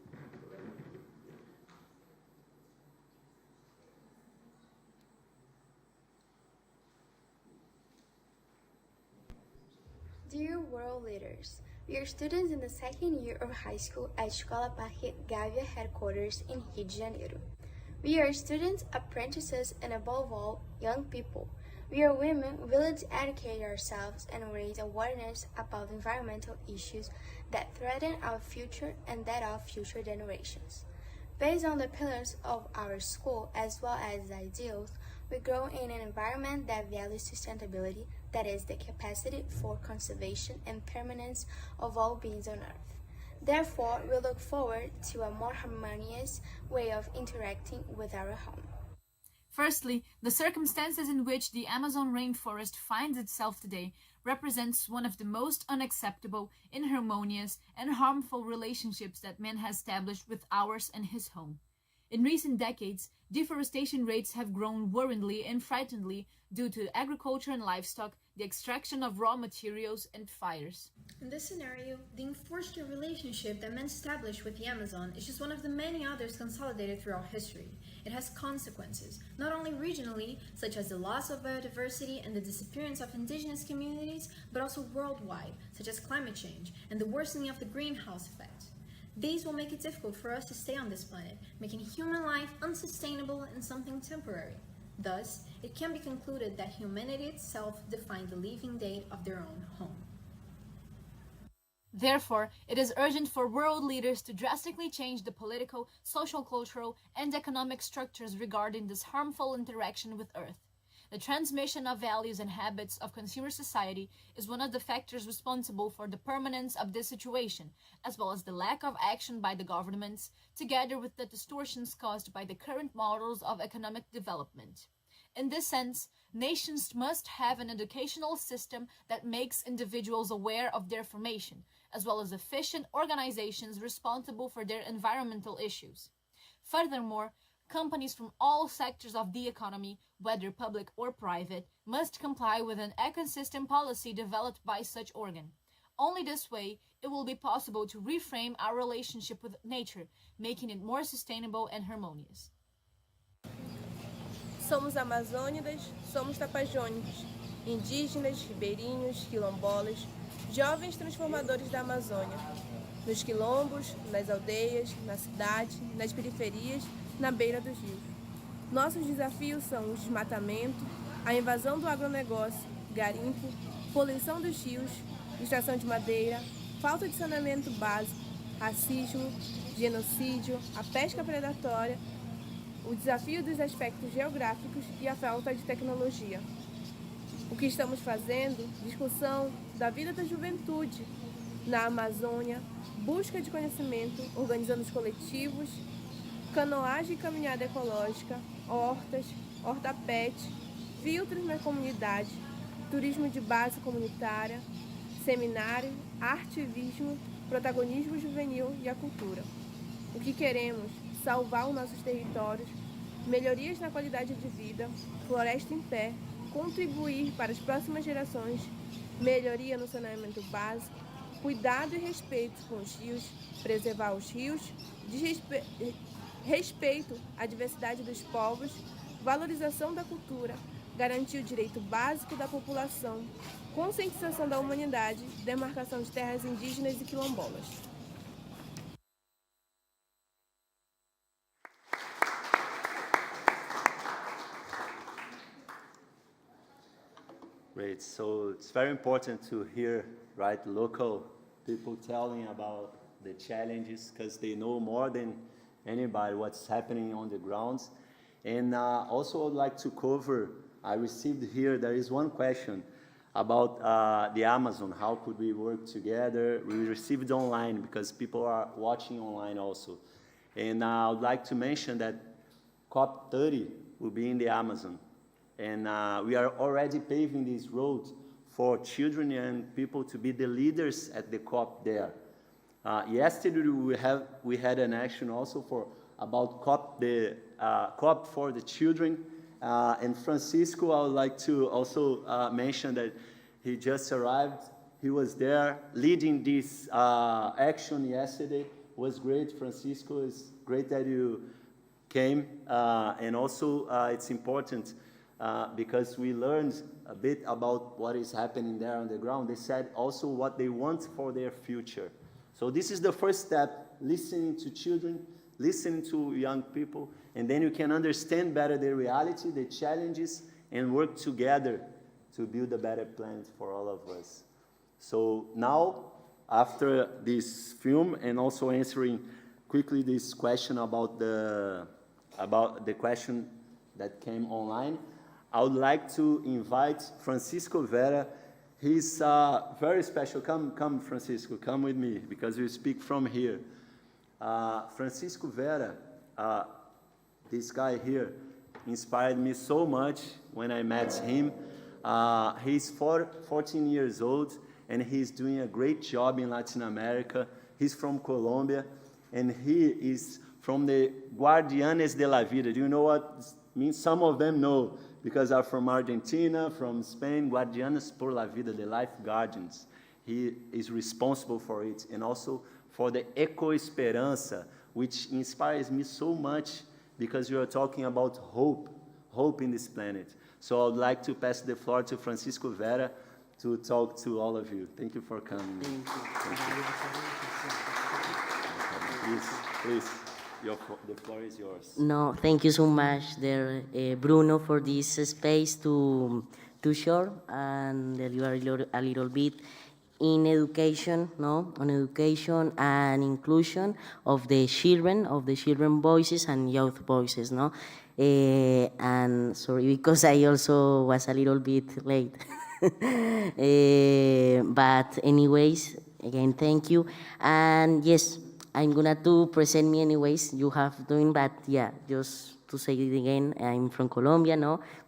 Dear world leaders, we are students in the second year of high school at Escola Parque Gávea headquarters in Rio de Janeiro. We are students, apprentices, and above all, young people. We are women willing to educate ourselves and raise awareness about environmental issues that threaten our future and that of future generations. Based on the pillars of our school as well as ideals, we grow in an environment that values sustainability, that is, the capacity for conservation and permanence of all beings on Earth. Therefore, we look forward to a more harmonious way of interacting with our home. Firstly, the circumstances in which the Amazon rainforest finds itself today represents one of the most unacceptable, inharmonious, and harmful relationships that man has established with ours and his home. In recent decades, deforestation rates have grown worryingly and frighteningly due to agriculture and livestock, the extraction of raw materials, and fires. In this scenario, the enforced relationship that man established with the Amazon is just one of the many others consolidated throughout history. It has consequences, not only regionally, such as the loss of biodiversity and the disappearance of indigenous communities, but also worldwide, such as climate change and the worsening of the greenhouse effect. These will make it difficult for us to stay on this planet, making human life unsustainable and something temporary. Thus, it can be concluded that humanity itself defined the leaving date of their own home. Therefore, it is urgent for world leaders to drastically change the political, social, cultural, and economic structures regarding this harmful interaction with Earth. The transmission of values and habits of consumer society is one of the factors responsible for the permanence of this situation, as well as the lack of action by the governments, together with the distortions caused by the current models of economic development. In this sense, nations must have an educational system that makes individuals aware of their formation, as well as efficient organizations responsible for their environmental issues. Furthermore, companies from all sectors of the economy, whether public or private, must comply with an ecosystem policy developed by such organ. Only this way, it will be possible to reframe our relationship with nature, making it more sustainable and harmonious. Somos amazônidas, somos tapajônicos, indígenas, ribeirinhos, quilombolas, jovens transformadores da Amazônia, nos quilombos, nas aldeias, na cidade, nas periferias, na beira dos rios. Nossos desafios são o desmatamento, a invasão do agronegócio, garimpo, poluição dos rios, extração de madeira, falta de saneamento básico, racismo, genocídio, a pesca predatória, o desafio dos aspectos geográficos e a falta de tecnologia. O que estamos fazendo? Discussão da vida da juventude na Amazônia, busca de conhecimento, organizando os coletivos, canoagem e caminhada ecológica, hortas, horta pet, filtros na comunidade, turismo de base comunitária, seminário, ativismo, protagonismo juvenil e a cultura. O que queremos? Salvar os nossos territórios, melhorias na qualidade de vida, floresta em pé, contribuir para as próximas gerações, melhoria no saneamento básico, cuidado e respeito com os rios, preservar os rios, respeito à diversidade dos povos, valorização da cultura, garantir o direito básico da população, conscientização da humanidade, demarcação de terras indígenas e quilombolas. Great. So it's very important to hear, right, local people telling about the challenges because they know more than anybody what's happening on the grounds. And also I would like to cover, I received here, there is one question about the Amazon. How could we work together? We received online because people are watching online also. And I would like to mention that COP30 will be in the Amazon. And we are already paving this road for children and people to be the leaders at the COP there. Yesterday we had an action also for about COP for the children. And Francisco, I would like to also mention that he just arrived. He was there leading this action yesterday. It was great, Francisco. It's great that you came. And also it's important because we learned a bit about what is happening there on the ground. They said also what they want for their future. So this is the first step, listening to children, listening to young people, and then you can understand better the reality, the challenges, and work together to build a better planet for all of us. So now, after this film and also answering quickly this question about the question that came online, I would like to invite Francisco Vera. He's very special. Come, Francisco, come with me, because you speak from here. Francisco Vera, this guy here, inspired me so much when I met him. He's 14 years old, and he's doing a great job in Latin America. He's from Colombia, and he is from the Guardianes de la Vida. Do you know what it means? Some of them know, because I'm from Argentina, from Spain, Guardianes por la Vida, the life guardians. He is responsible for it, and also for the Eco Esperança, which inspires me so much because you are talking about hope in this planet. So I would like to pass the floor to Francisco Vera to talk to all of you. Thank you for coming. Thank you. Please. The floor is yours. No, thank you so much, Bruno, for this space to share and deliver a little bit in education, on education and inclusion of the children voices and youth voices, and sorry because I also was a little bit late, but anyways, again, thank you, and yes. I'm gonna to present me anyways, you have doing, but yeah, just to say it again, I'm from Colombia,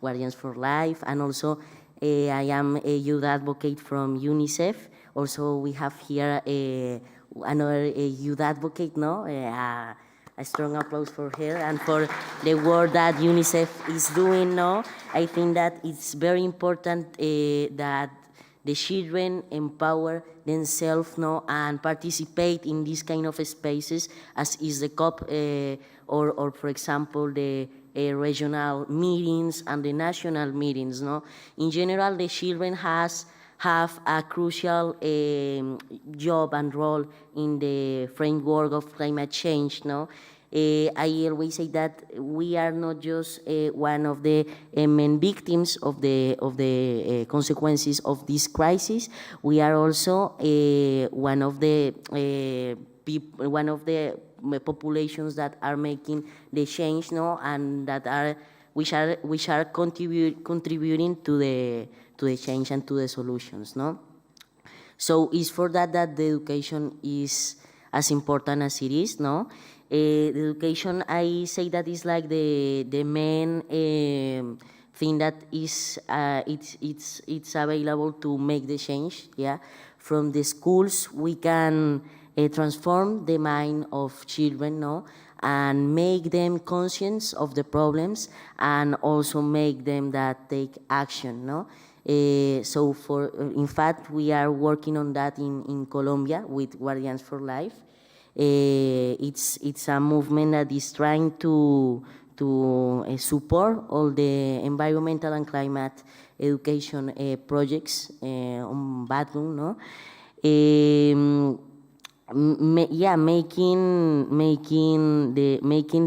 Guardians for Life, and also I am a youth advocate from UNICEF. Also, we have here another youth advocate, a strong applause for her and for the work that UNICEF is doing, I think that it's very important that the children empower themselves and participate in these kind of spaces, as is the COP or for example, the regional meetings and the national meetings. In general, the children have a crucial job and role in the framework of climate change. I always say that we are not just one of the main victims of the consequences of this crisis. We are also one of the populations that are making the change, no, and that are which are contributing to the change and to the solutions, no. So it's for that the education is as important as it is, no? The education, I say that is like the main thing that is it's available to make the change, yeah? From the schools, we can transform the mind of children, no? And make them conscious of the problems and also make them that take action, no? So in fact, we are working on that in Colombia with Guardians for Life. It's a movement that is trying to support all the environmental and climate education projects on background, no? Making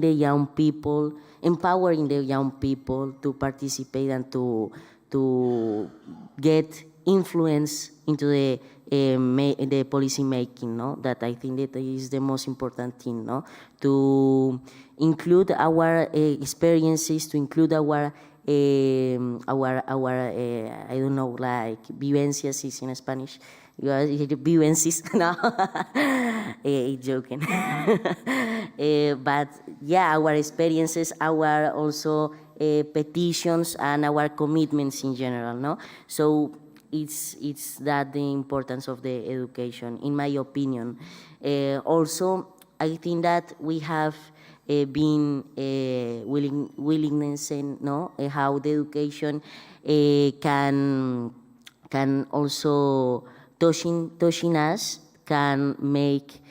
the young people, empowering the young people to participate and to get influence into the policy making, no? That I think that is the most important thing, no? To include our experiences, to include our I don't know, like vivencias is in Spanish. You are vivencias, no, joking. But yeah, our experiences, our also petitions and our commitments in general, no? So it's that the importance of the education, in my opinion. Also, I think that we have been willingness and no how the education can also touching us, can make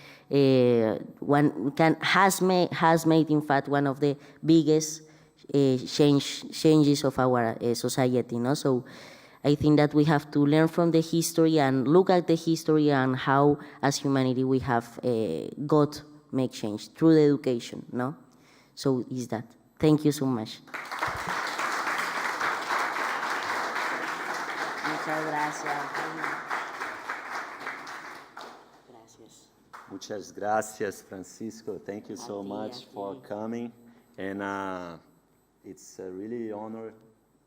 has made in fact one of the biggest changes of our society, no? So I think that we have to learn from the history and look at the history and how, as humanity, we have make change through the education, no? So is that. Thank you so much. Muchas gracias. Muchas gracias, Francisco. Thank you so much for coming. And it's a really honor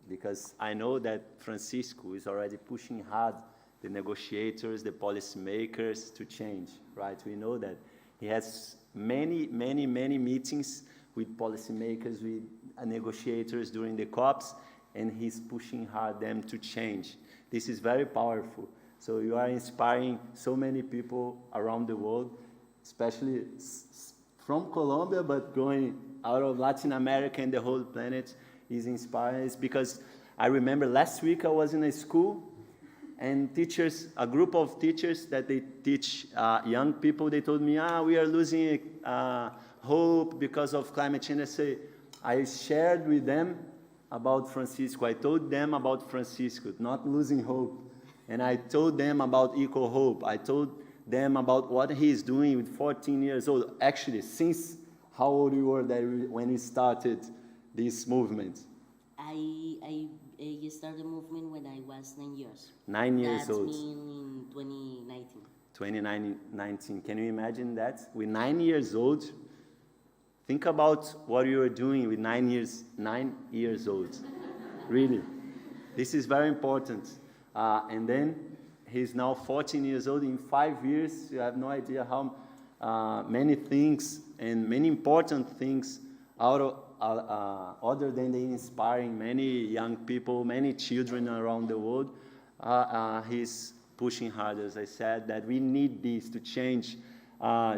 because I know that Francisco is already pushing hard the negotiators, the policymakers to change, right? We know that he has many meetings with policymakers, with negotiators during the COPs, and he's pushing hard them to change. This is very powerful. So you are inspiring so many people around the world, especially from Colombia, but going out of Latin America and the whole planet is inspiring. It's because I remember last week I was in a school and teachers, a group of teachers that they teach young people, they told me, we are losing hope because of climate change. I shared with them about Francisco. I told them about Francisco, not losing hope. And I told them about Eco Hope. I told them about what he's doing with 14 years old. Actually, since how old you were when you started this movement? I started the movement when I was 9 years. 9 years old. That's in 2019. 2019. Can you imagine that? With 9 years old, think about what you were doing with 9 years old. Really. This is very important. And then he's now 14 years old. In 5 years, you have no idea how many things and many important things other than the inspiring many young people, many children around the world. He's pushing hard, as I said, that we need this to change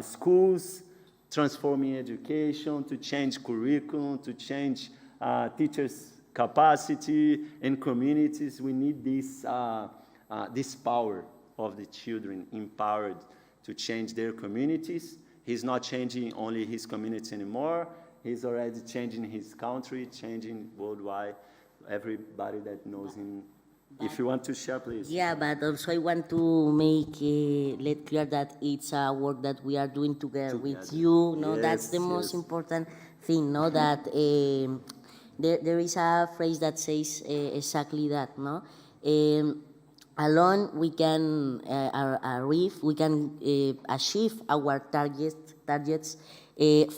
schools, transforming education, to change curriculum, to change teachers' capacity and communities. We need this, this power of the children empowered to change their communities. He's not changing only his community anymore. He's already changing his country, changing worldwide. Everybody that knows him If you want to share, please. Yeah, but also I want to make let clear that it's a work that we are doing together with you. No, that's the most important thing. No, that there is a phrase that says exactly that. No, alone we can achieve our targets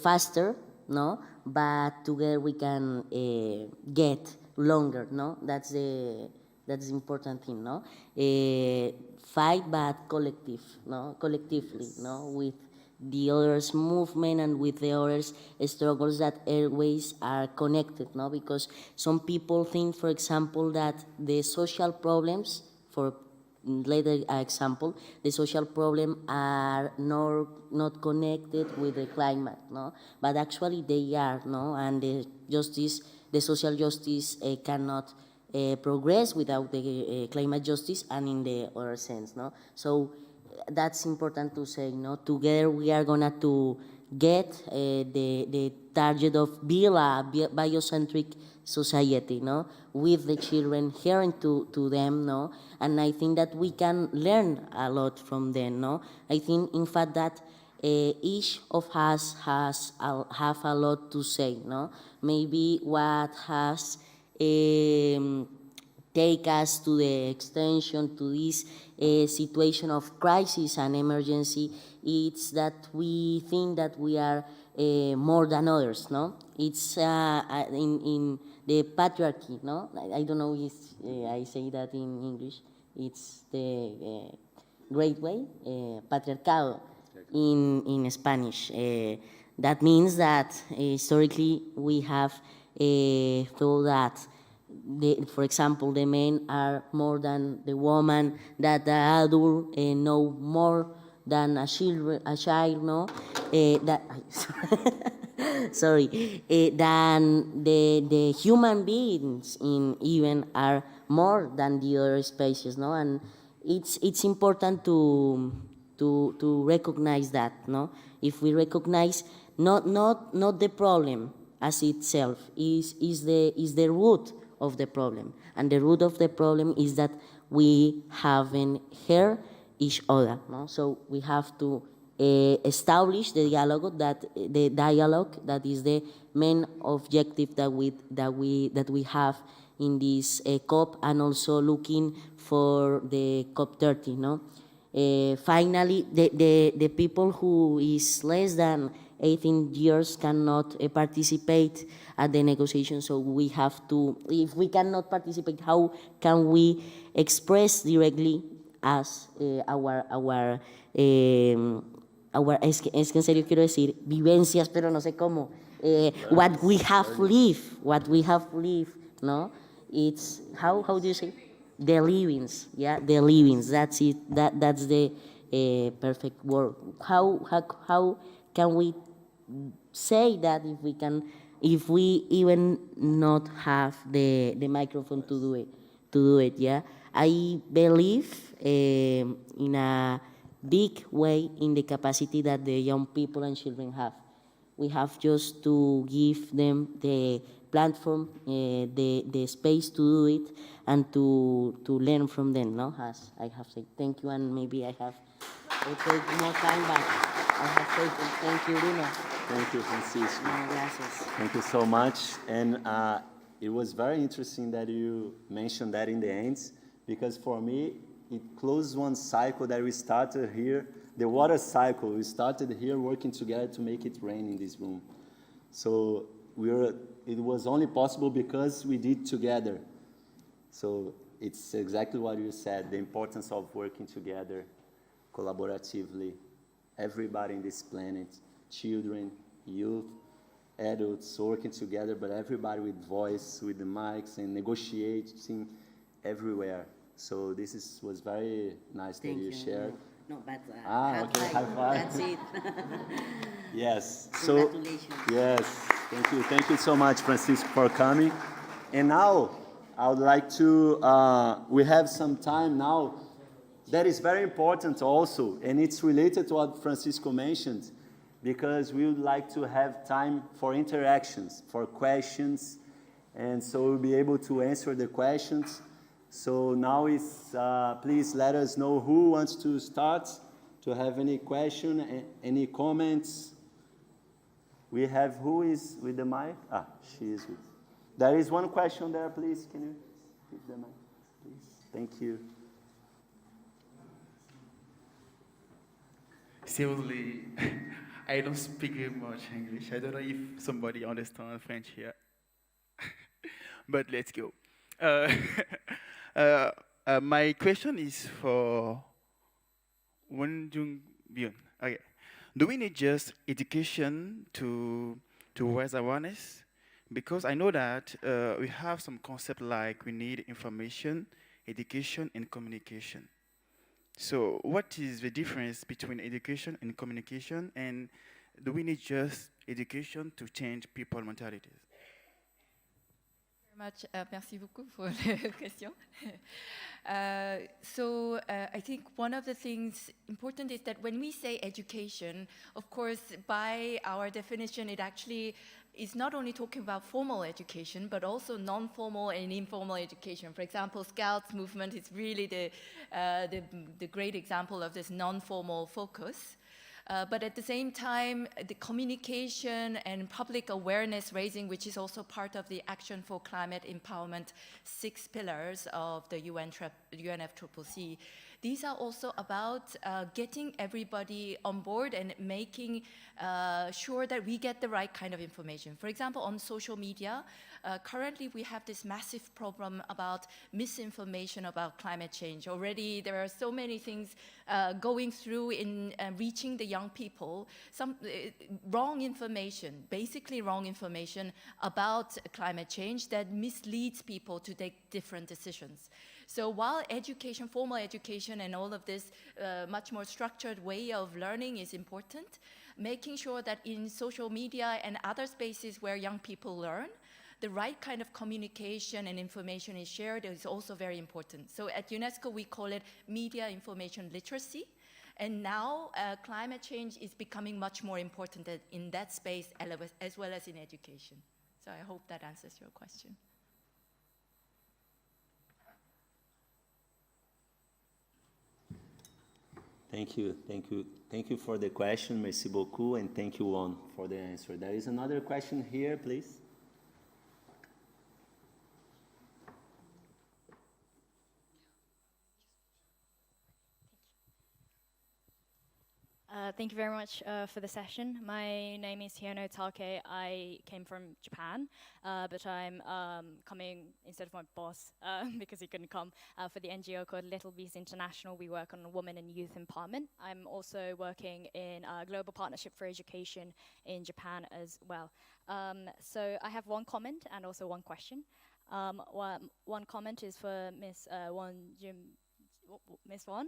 faster. No, but together we can get longer. No, that's the important thing, no? Fight, but collectively, no? With the others' movement and with the others' struggles that always are connected, no? Because some people think, for example, that the social problems, for later example, the social problems are not connected with the climate, no? But actually they are, no? And the social justice cannot progress without the climate justice and in the other sense, no? So that's important to say, no? Together we are gonna to get the target of build a biocentric society, no? With the children, hearing to them, no? And I think that we can learn a lot from them, no? I think, in fact, that each of us have a lot to say, no? Maybe what has take us to the extension to this situation of crisis and emergency, it's that we think that we are more than others, no? It's in the patriarchy, no? I don't know if I say that in English. It's the great way, patriarcado in Spanish. That means that historically we have thought that for example, the men are more than the woman, that the adult know more than a child, no? Than the human beings in even are more than the other species, no? And it's important to recognize that, no? If we recognize not the problem as itself is the root of the problem, and the root of the problem is that we haven't heard each other, no? So we have to establish the dialogue that is the main objective that we have in this COP, and also looking for the COP 30, no? Finally, the people who is less than 18 years cannot participate at the negotiation, so we have to, if we cannot participate, how can we express directly as es que en serio quiero decir vivencias, pero no sé cómo, what we have lived, no? It's, how do you say? The livings, yeah, the livings, that's it, that's the perfect word. How can we say that if we even not have the microphone to do it, yeah? I believe in a big way in the capacity that the young people and children have. We have just to give them the platform, the space to do it, and to learn from them, no? As I have said, thank you, and maybe I have take more time, but I have taken. Thank you, Bruno. Thank you, Francisco. Gracias. Thank you so much. And it was very interesting that you mentioned that in the end, because for me, it closed one cycle that we started here, the water cycle. We started here working together to make it rain in this room. So it was only possible because we did together. So it's exactly what you said, the importance of working together, collaboratively, everybody in this planet, children, youth, adults working together, but everybody with voice, with the mics, and negotiating everywhere. So this was very nice that you shared. No, but okay, high five. That's it. Yes. Congratulations. Yes, thank you so much, Francisco, for coming. And now I would like to. We have some time now. That is very important also, and it's related to what Francisco mentioned, because we would like to have time for interactions, for questions, and so we'll be able to answer the questions. So now please let us know who wants to start, to have any question, any comments. We have, who is with the mic? She is with. There is one question there, please. Can you give the mic, please? Thank you. Seriously, I don't speak very much English. I don't know if somebody understands French here. But let's go. My question is for Wen Jung Byun. Okay. Do we need just education to raise awareness? Because I know that we have some concept like we need information, education, and communication. So what is the difference between education and communication, and do we need just education to change people's mentalities? Much. Merci beaucoup for the question. I think one of the things important is that when we say education, of course, by our definition, it actually is not only talking about formal education, but also non-formal and informal education. For example, Scouts movement is really the great example of this non-formal focus. But at the same time, the communication and public awareness raising, which is also part of the Action for Climate Empowerment 6 pillars of the UNFCCC, these are also about getting everybody on board and making sure that we get the right kind of information. For example, on social media, currently we have this massive problem about misinformation about climate change. Already there are so many things going through in reaching the young people, some wrong information, basically wrong information about climate change that misleads people to take different decisions. So while education, formal education and all of this much more structured way of learning is important, making sure that in social media and other spaces where young people learn, the right kind of communication and information is shared is also very important. So at UNESCO, we call it media information literacy. And now climate change is becoming much more important in that space as well as in education. So I hope that answers your question. Thank you, thank you. Thank you for the question, merci beaucoup, and thank you, Juan, for the answer. There is another question here, please. Thank you very much for the session. My name is Hiano Take. I came from Japan, but I'm coming instead of my boss because he couldn't come for the NGO called Little Bees International. We work on women and youth empowerment. I'm also working in a global partnership for education in Japan as well. So I have one comment and also one question. One comment is for Miss Won.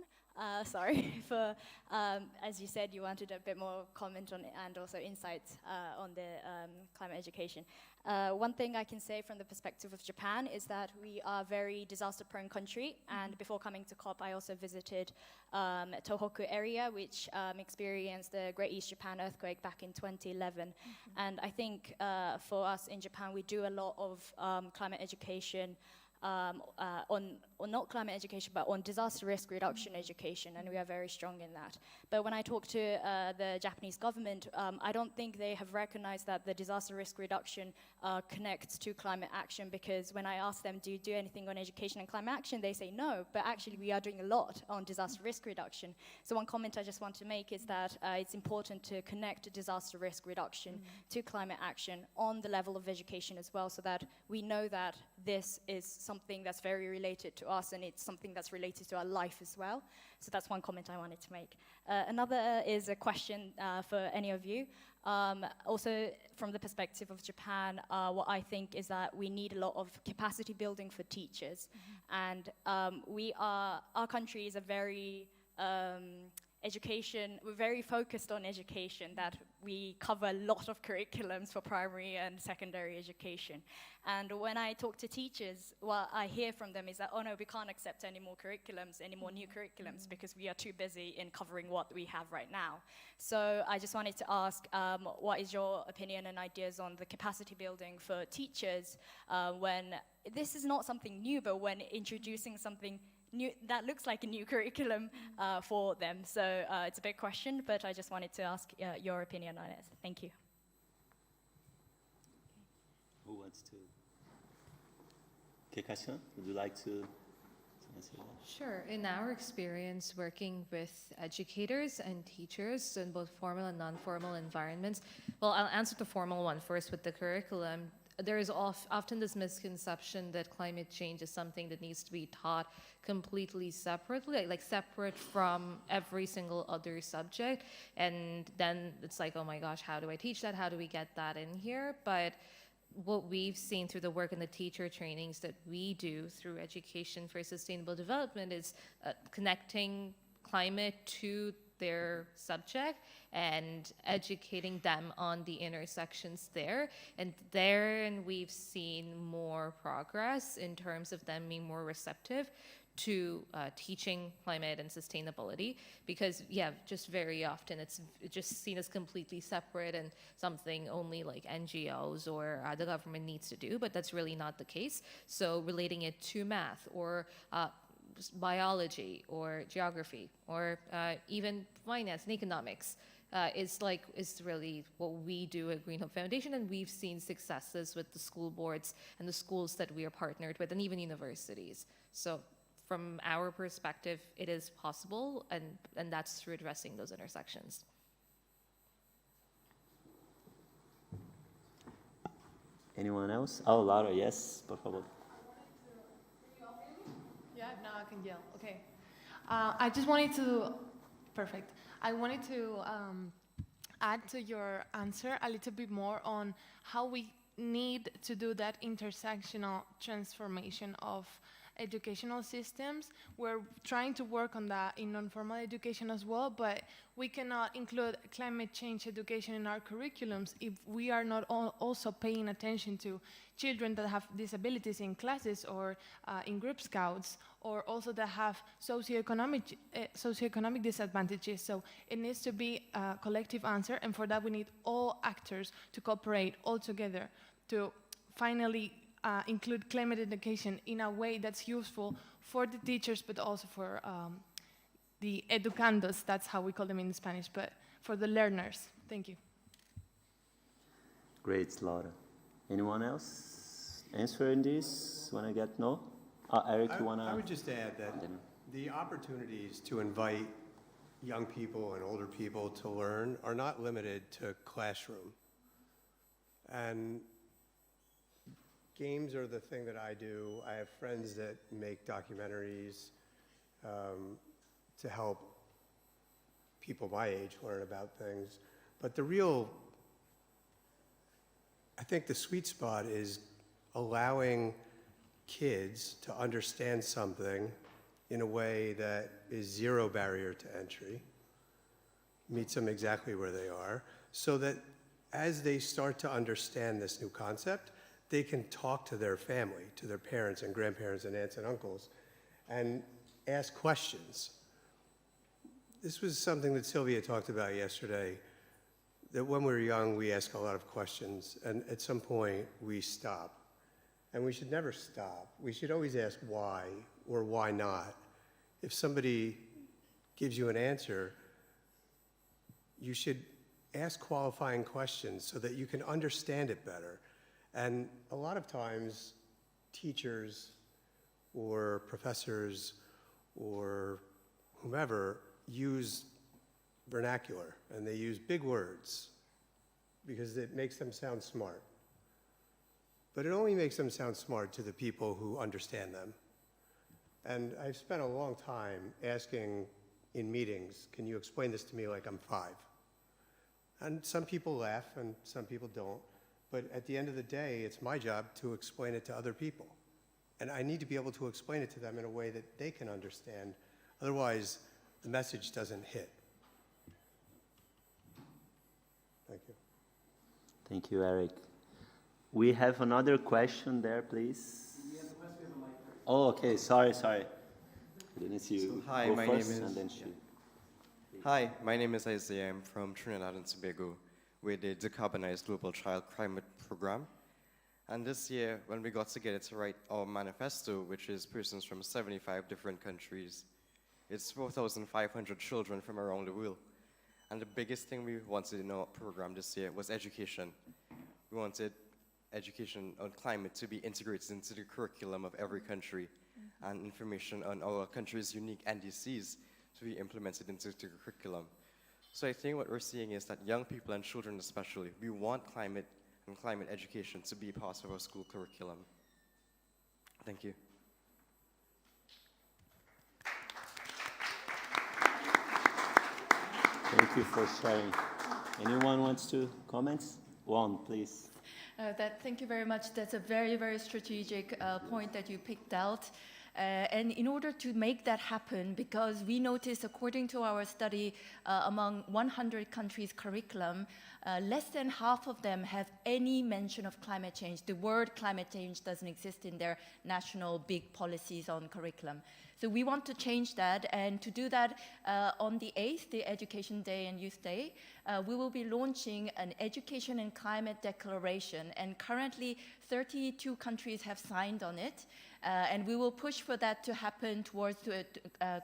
Sorry for, as you said, you wanted a bit more comment on it and also insights on the climate education. One thing I can say from the perspective of Japan is that we are a very disaster-prone country, and before coming to COP, I also visited Tohoku area, which experienced the Great East Japan earthquake back in 2011. And I think for us in Japan, we do a lot of climate education on not climate education, but on disaster risk reduction education, and we are very strong in that. But when I talk to the Japanese government, I don't think they have recognized that the disaster risk reduction connects to climate action, because when I ask them, do you do anything on education and climate action, they say no, but actually we are doing a lot on disaster risk reduction. So one comment I just want to make is that it's important to connect disaster risk reduction to climate action on the level of education as well, so that we know that this is something that's very related to us, and it's something that's related to our life as well. So that's one comment I wanted to make. Another is a question for any of you. Also from the perspective of Japan, what I think is that we need a lot of capacity building for teachers. And our country is a very education, we're very focused on education, that we cover a lot of curriculums for primary and secondary education. And when I talk to teachers, what I hear from them is that, oh no, we can't accept any more curriculums, any more new curriculums, because we are too busy in covering what we have right now. So I just wanted to ask, what is your opinion and ideas on the capacity building for teachers when this is not something new, but when introducing something new, that looks like a new curriculum for them. So it's a big question, but I just wanted to ask your opinion on it. Thank you. Who wants to? Kekashan, would you like to answer that? Sure. In our experience working with educators and teachers in both formal and non-formal environments, well, I'll answer the formal one first with the curriculum. There is often this misconception that climate change is something that needs to be taught completely separately, like separate from every single other subject. And then it's like, oh my gosh, how do I teach that? How do we get that in here? But what we've seen through the work and the teacher trainings that we do through Education for Sustainable Development is connecting climate to their subject and educating them on the intersections there. And therein we've seen more progress in terms of them being more receptive to teaching climate and sustainability, because just very often it's just seen as completely separate and something only like NGOs or the government needs to do, but that's really not the case. So relating it to math or biology or geography or even finance and economics is really what we do at Green Hope Foundation, and we've seen successes with the school boards and the schools that we are partnered with, and even universities. So from our perspective, it is possible, and that's through addressing those intersections. Anyone else? Oh, Laura, yes, por favor. Yeah, now I can yell. Okay. I just wanted to, perfect. I wanted to add to your answer a little bit more on how we need to do that intersectional transformation of educational systems. We're trying to work on that in non-formal education as well, but we cannot include climate change education in our curriculums if we are not also paying attention to children that have disabilities in classes or in group scouts, or also that have socioeconomic disadvantages. So it needs to be a collective answer, and for that we need all actors to cooperate all together to finally include climate education in a way that's useful for the teachers, but also for the educandos, that's how we call them in Spanish, but for the learners. Thank you. Great, Laura. Anyone else answering this? Want to get no? Eric, you want to? I would just add that the opportunities to invite young people and older people to learn are not limited to classroom. And games are the thing that I do. I have friends that make documentaries to help people my age learn about things. But I think the sweet spot is allowing kids to understand something in a way that is zero barrier to entry, meets them exactly where they are, so that as they start to understand this new concept, they can talk to their family, to their parents and grandparents and aunts and uncles, and ask questions. This was something that Sylvia talked about yesterday, that when we're young, we ask a lot of questions, and at some point, we stop. And we should never stop. We should always ask why or why not. If somebody gives you an answer, you should ask qualifying questions so that you can understand it better. And a lot of times, teachers or professors or whomever use vernacular, and they use big words because it makes them sound smart. But it only makes them sound smart to the people who understand them. And I've spent a long time asking in meetings, can you explain this to me like I'm 5? And some people laugh and some people don't. But at the end of the day, it's my job to explain it to other people. And I need to be able to explain it to them in a way that they can understand. Otherwise, the message doesn't hit. Thank you, Eric. We have another question there, please. Oh, okay. Sorry. I didn't see you. Hi, go my first, name is. and then she. Hi, my name is Isaiah. I'm from Trinidad and Tobago with the Decarbonized Global Child Climate Program. And this year, when we got together to write our manifesto, which is persons from 75 different countries, it's 4,500 children from around the world. And the biggest thing we wanted in our program this year was education. We wanted education on climate to be integrated into the curriculum of every country, and information on our country's unique NDCs to be implemented into the curriculum. So I think what we're seeing is that young people and children especially, we want climate and climate education to be part of our school curriculum. Thank you. Thank you for sharing. Anyone wants to comment? One, please. Thank you very much. That's a very, very strategic point that you picked out. And in order to make that happen, because we noticed, according to our study, among 100 countries' curriculum, less than half of them have any mention of climate change. The word climate change doesn't exist in their national big policies on curriculum. So we want to change that, and to do that, on the 8th, the Education Day and Youth Day, we will be launching an Education and Climate Declaration, and currently 32 countries have signed on it. And we will push for that to happen towards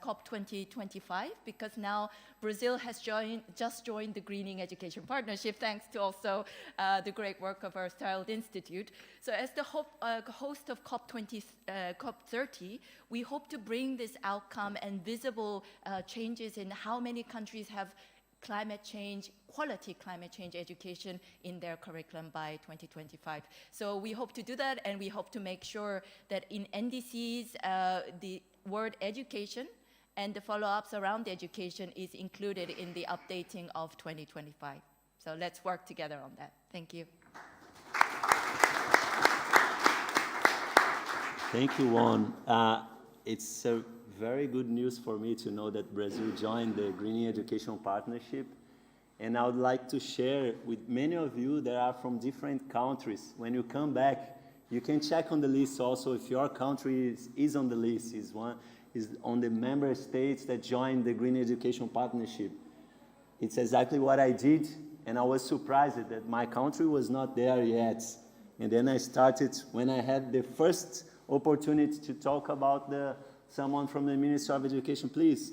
COP 2025, because now Brazil has just joined the Greening Education Partnership, thanks to also the great work of our Child Institute. So as the host of COP 30, we hope to bring this outcome and visible changes in how many countries have climate change, quality climate change education in their curriculum by 2025. So we hope to do that, and we hope to make sure that in NDCs, the word education and the follow-ups around education is included in the updating of 2025. So let's work together on that. Thank you. Thank you, Juan. It's very good news for me to know that Brazil joined the Greening Education Partnership. And I would like to share with many of you that are from different countries. When you come back, you can check on the list also if your country is on the list, is on the member states that joined the Green Education Partnership. It's exactly what I did, and I was surprised that my country was not there yet. And then I started, when I had the first opportunity to talk about someone from the Ministry of Education, please,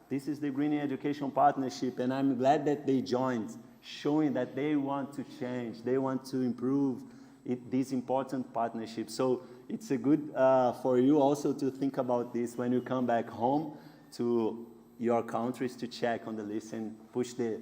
this is the Green Education Partnership, and I'm glad that they joined, showing that they want to change, they want to improve this important partnership. So it's a good for you also to think about this when you come back home to your countries, to check on the list and push the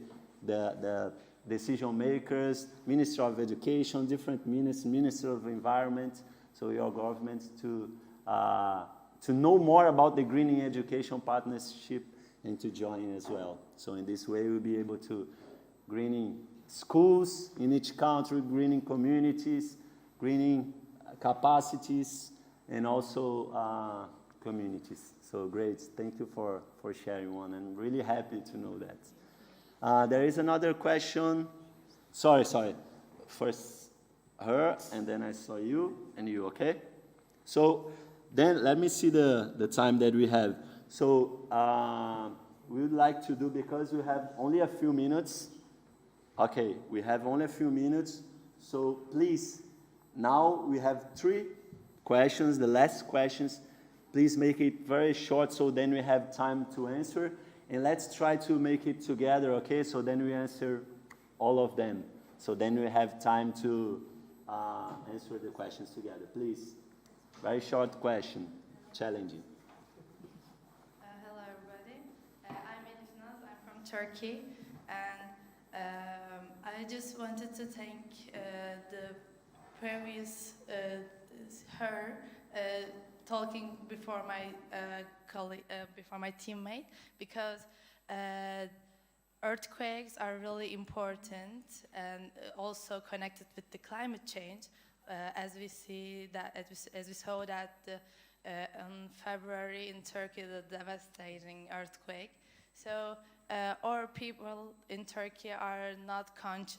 decision makers, Ministry of Education, different ministers, Ministry of Environment, so your government to know more about the Greening Education Partnership and to join as well. So in this way, we'll be able to greening schools in each country, greening communities, greening capacities, and also communities. So great, thank you for sharing one. I'm really happy to know that. There is another question. Sorry. First her, and then I saw you, and you, okay? So then let me see the time that we have. So we would like to do, because we have only a few minutes. Okay, we have only a few minutes. So please, now we have 3 questions, the last questions. Please make it very short so then we have time to answer. And let's try to make it together, okay? So then we answer all of them. So then we have time to answer the questions together. Please, very short question, challenging. Hello, everybody. I'm Elifnaz. I'm from Turkey, and I just wanted to thank the previous her talking before my colleague, before my teammate, because earthquakes are really important and also connected with the climate change, as we see that, as we saw that in February in Turkey, the devastating earthquake. So our people in Turkey are not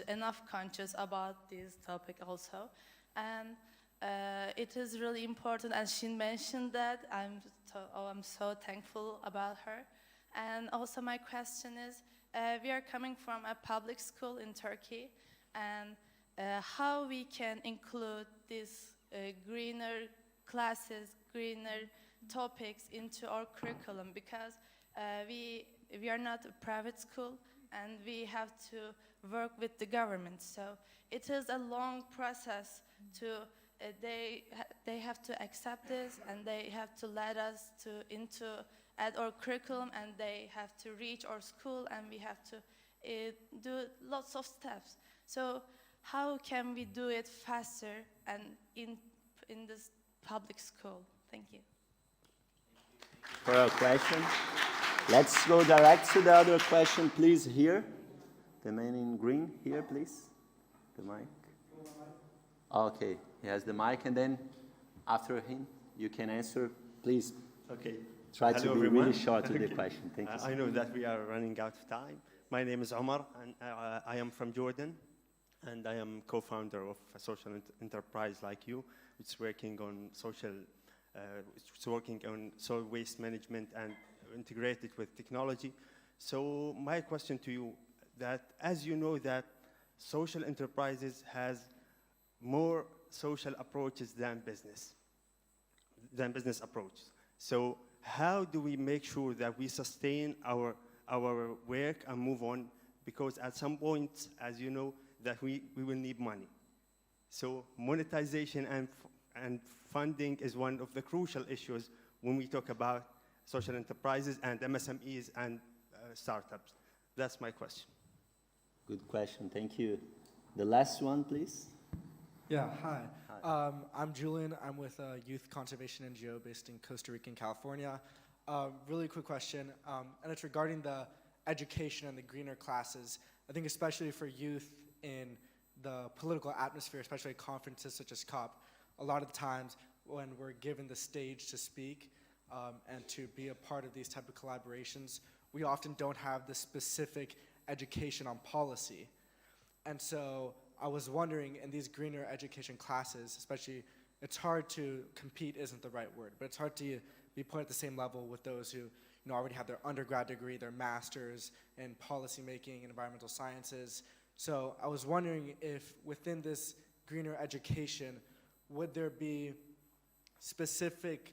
enough conscious about this topic also. And it is really important, and she mentioned that. I'm so thankful about her. And also my question is, we are coming from a public school in Turkey, and how we can include these greener classes, greener topics into our curriculum, because we are not a private school and we have to work with the government. So it is a long process to, they have to accept this, and they have to let us into at our curriculum, and they have to reach our school, and we have to do lots of steps. So how can we do it faster and in this public school? Thank you. For a question. Let's go direct to the other question, please, here. The man in green here, please. The mic. Okay, he has the mic, and then after him, you can answer, please. Okay. Try Hello, to be everyone. really short with the question. Thank you. I know that we are running out of time. My name is Omar, and I am from Jordan, and I am co-founder of a social enterprise like you. It's working on solid waste management and integrated with technology. So my question to you, that as you know that social enterprises has more social approaches than business approach. So how do we make sure that we sustain our work and move on? Because at some point, as you know, that we will need money. So monetization and funding is one of the crucial issues when we talk about social enterprises and MSMEs and startups. That's my question. Good question, thank you. The last one, please. Yeah, hi. I'm Julian. I'm with a youth conservation NGO based in Costa Rica and California. Really quick question, and it's regarding the education and the greener classes. I think especially for youth in the political atmosphere, especially at conferences such as COP, a lot of times when we're given the stage to speak and to be a part of these type of collaborations, we often don't have the specific education on policy. And so I was wondering, in these greener education classes, especially, it's hard to compete isn't the right word, but it's hard to be put at the same level with those who already have their undergrad degree, their master's in policymaking and environmental sciences. So I was wondering if within this greener education, would there be specific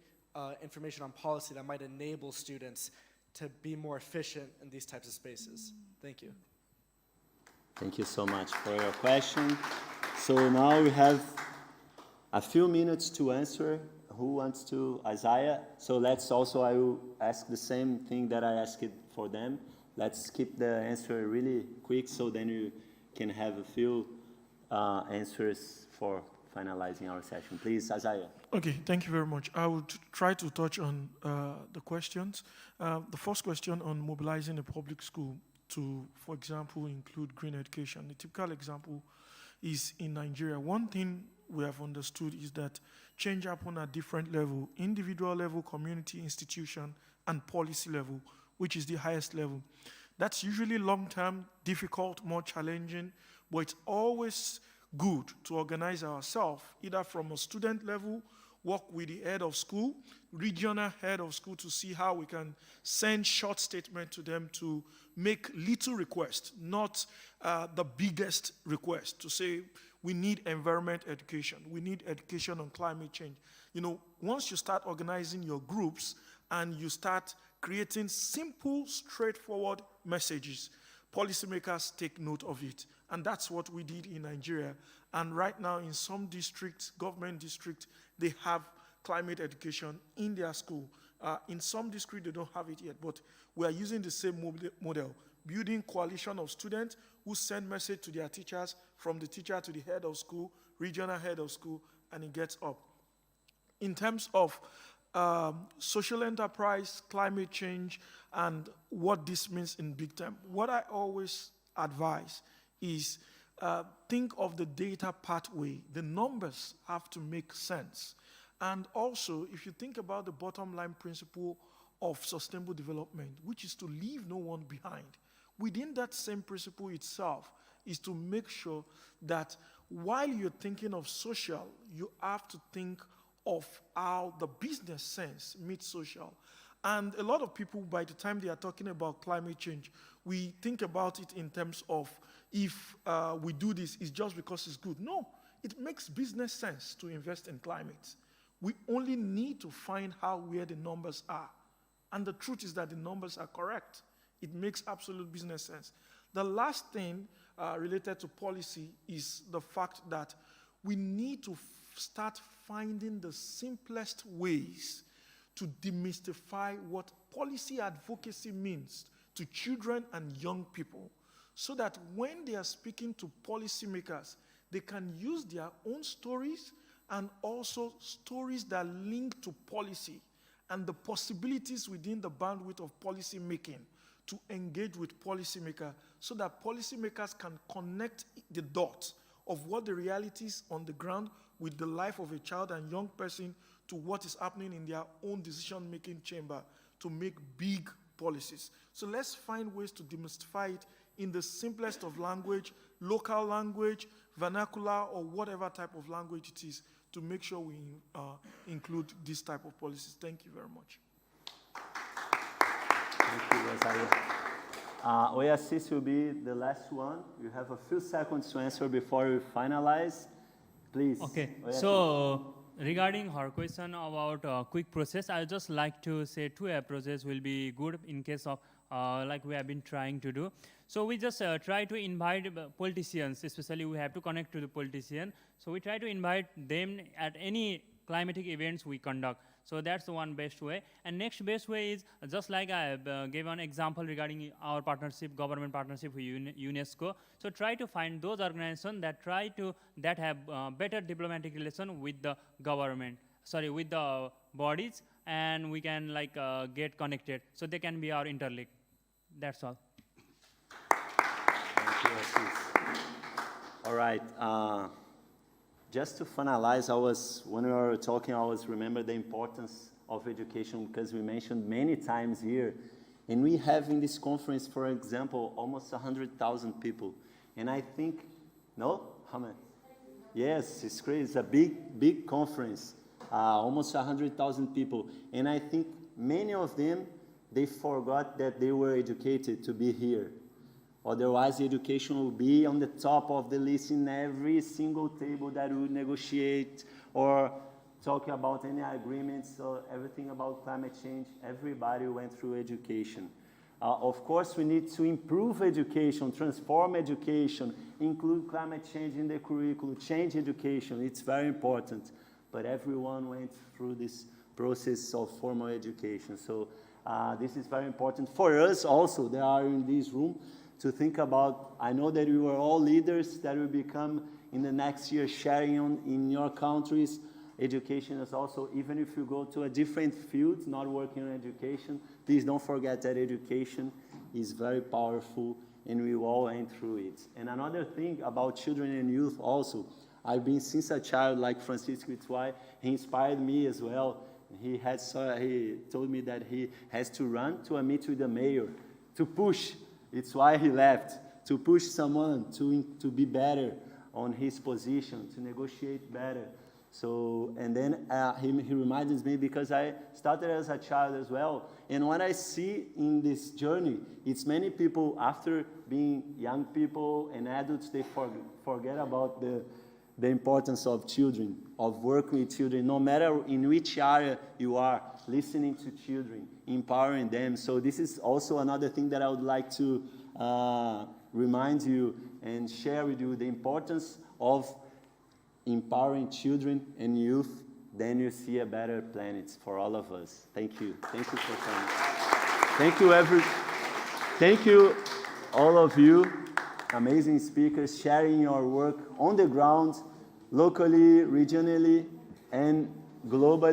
information on policy that might enable students to be more efficient in these types of spaces? Thank you. Thank you so much for your question. So now we have a few minutes to answer. Who wants to? Isaiah. So I will ask the same thing that I asked for them. Let's keep the answer really quick, so then you can have a few answers for finalizing our session. Please, Isaiah. Okay, thank you very much. I would try to touch on the questions. The first question on mobilizing a public school to, for example, include green education. The typical example is in Nigeria. One thing we have understood is that change happens at different levels: individual level, community, institution, and policy level, which is the highest level. That's usually long-term, difficult, more challenging, but it's always good to organize ourselves, either from a student level, work with the head of school, regional head of school, to see how we can send short statement to them to make little requests, not the biggest request, to say we need environment education, we need education on climate change. Once you start organizing your groups and you start creating simple, straightforward messages, policymakers take note of it. And that's what we did in Nigeria. And right now in some districts, government districts, they have climate education in their school. In some districts, they don't have it yet, but we are using the same model, building coalition of students who send message to their teachers, from the teacher to the head of school, regional head of school, and it gets up. In terms of social enterprise, climate change, and what this means in big term, what I always advise is think of the data pathway. The numbers have to make sense. And also, if you think about the bottom line principle of sustainable development, which is to leave no one behind, Within that same principle itself is to make sure that while you're thinking of social, you have to think of how the business sense meets social. And a lot of people, by the time they are talking about climate change, we think about it in terms of if we do this, it's just because it's good. No, it makes business sense to invest in climate. We only need to find out where the numbers are. And the truth is that the numbers are correct. It makes absolute business sense. The last thing related to policy is the fact that we need to start finding the simplest ways to demystify what policy advocacy means to children and young people, so that when they are speaking to policymakers, they can use their own stories and also stories that link to policy and the possibilities within the bandwidth of policy making to engage with policymakers, so that policymakers can connect the dots of what the realities on the ground with the life of a child and young person to what is happening in their own decision-making chamber to make big policies. So let's find ways to demystify it in the simplest of language, local language, vernacular, or whatever type of language it is, to make sure we include this type of policies. Thank you very much. Thank you, Rosario. HACEY will be the last one. You have a few seconds to answer before we finalize. Please. Okay, so regarding her question about quick process, I would just like to say two approaches will be good in case of like we have been trying to do. So we just try to invite politicians, especially we have to connect to the politician. So we try to invite them at any climatic events we conduct. So that's the one best way. And next best way is just like I gave an example regarding our partnership, government partnership with UNESCO. So try to find those organizations that have better diplomatic relation with the government, with the bodies, and we can get connected. So they can be our interlink. That's all. Thank you, HACEY. All right. Just to finalize, when we were talking, I was remember the importance of education, because we mentioned many times here. And we have in this conference, for example, almost 100,000 people. And I think, no? How many? Yes, it's crazy. It's a big conference, almost 100,000 people. And I think many of them, they forgot that they were educated to be here. Otherwise, education will be on the top of the list in every single table that we negotiate or talk about any agreements or everything about climate change. Everybody went through education. Of course, we need to improve education, transform education, include climate change in the curriculum, change education. It's very important. But everyone went through this process of formal education. So this is very important for us also that are in this room, to think about. I know that you are all leaders that will become in the next year sharing in your countries. Education is also, even if you go to a different field, not working on education, please don't forget that education is very powerful and we all went through it. And another thing about children and youth also, I've been since a child like Francisco, it's why he inspired me as well. He told me that he has to run to a meet with the mayor, to push. It's why he left, to push someone to be better on his position, to negotiate better. So, and then he reminds me, because I started as a child as well, and what I see in this journey, it's many people after being young people and adults, they forget about the importance of children, of working with children, no matter in which area you are, listening to children, empowering them. So this is also another thing that I would like to remind you and share with you, the importance of empowering children and youth. Then you see a better planet for all of us. Thank you. Thank you for coming. Thank you, all of you, amazing speakers, sharing your work on the ground, locally, regionally, and globally.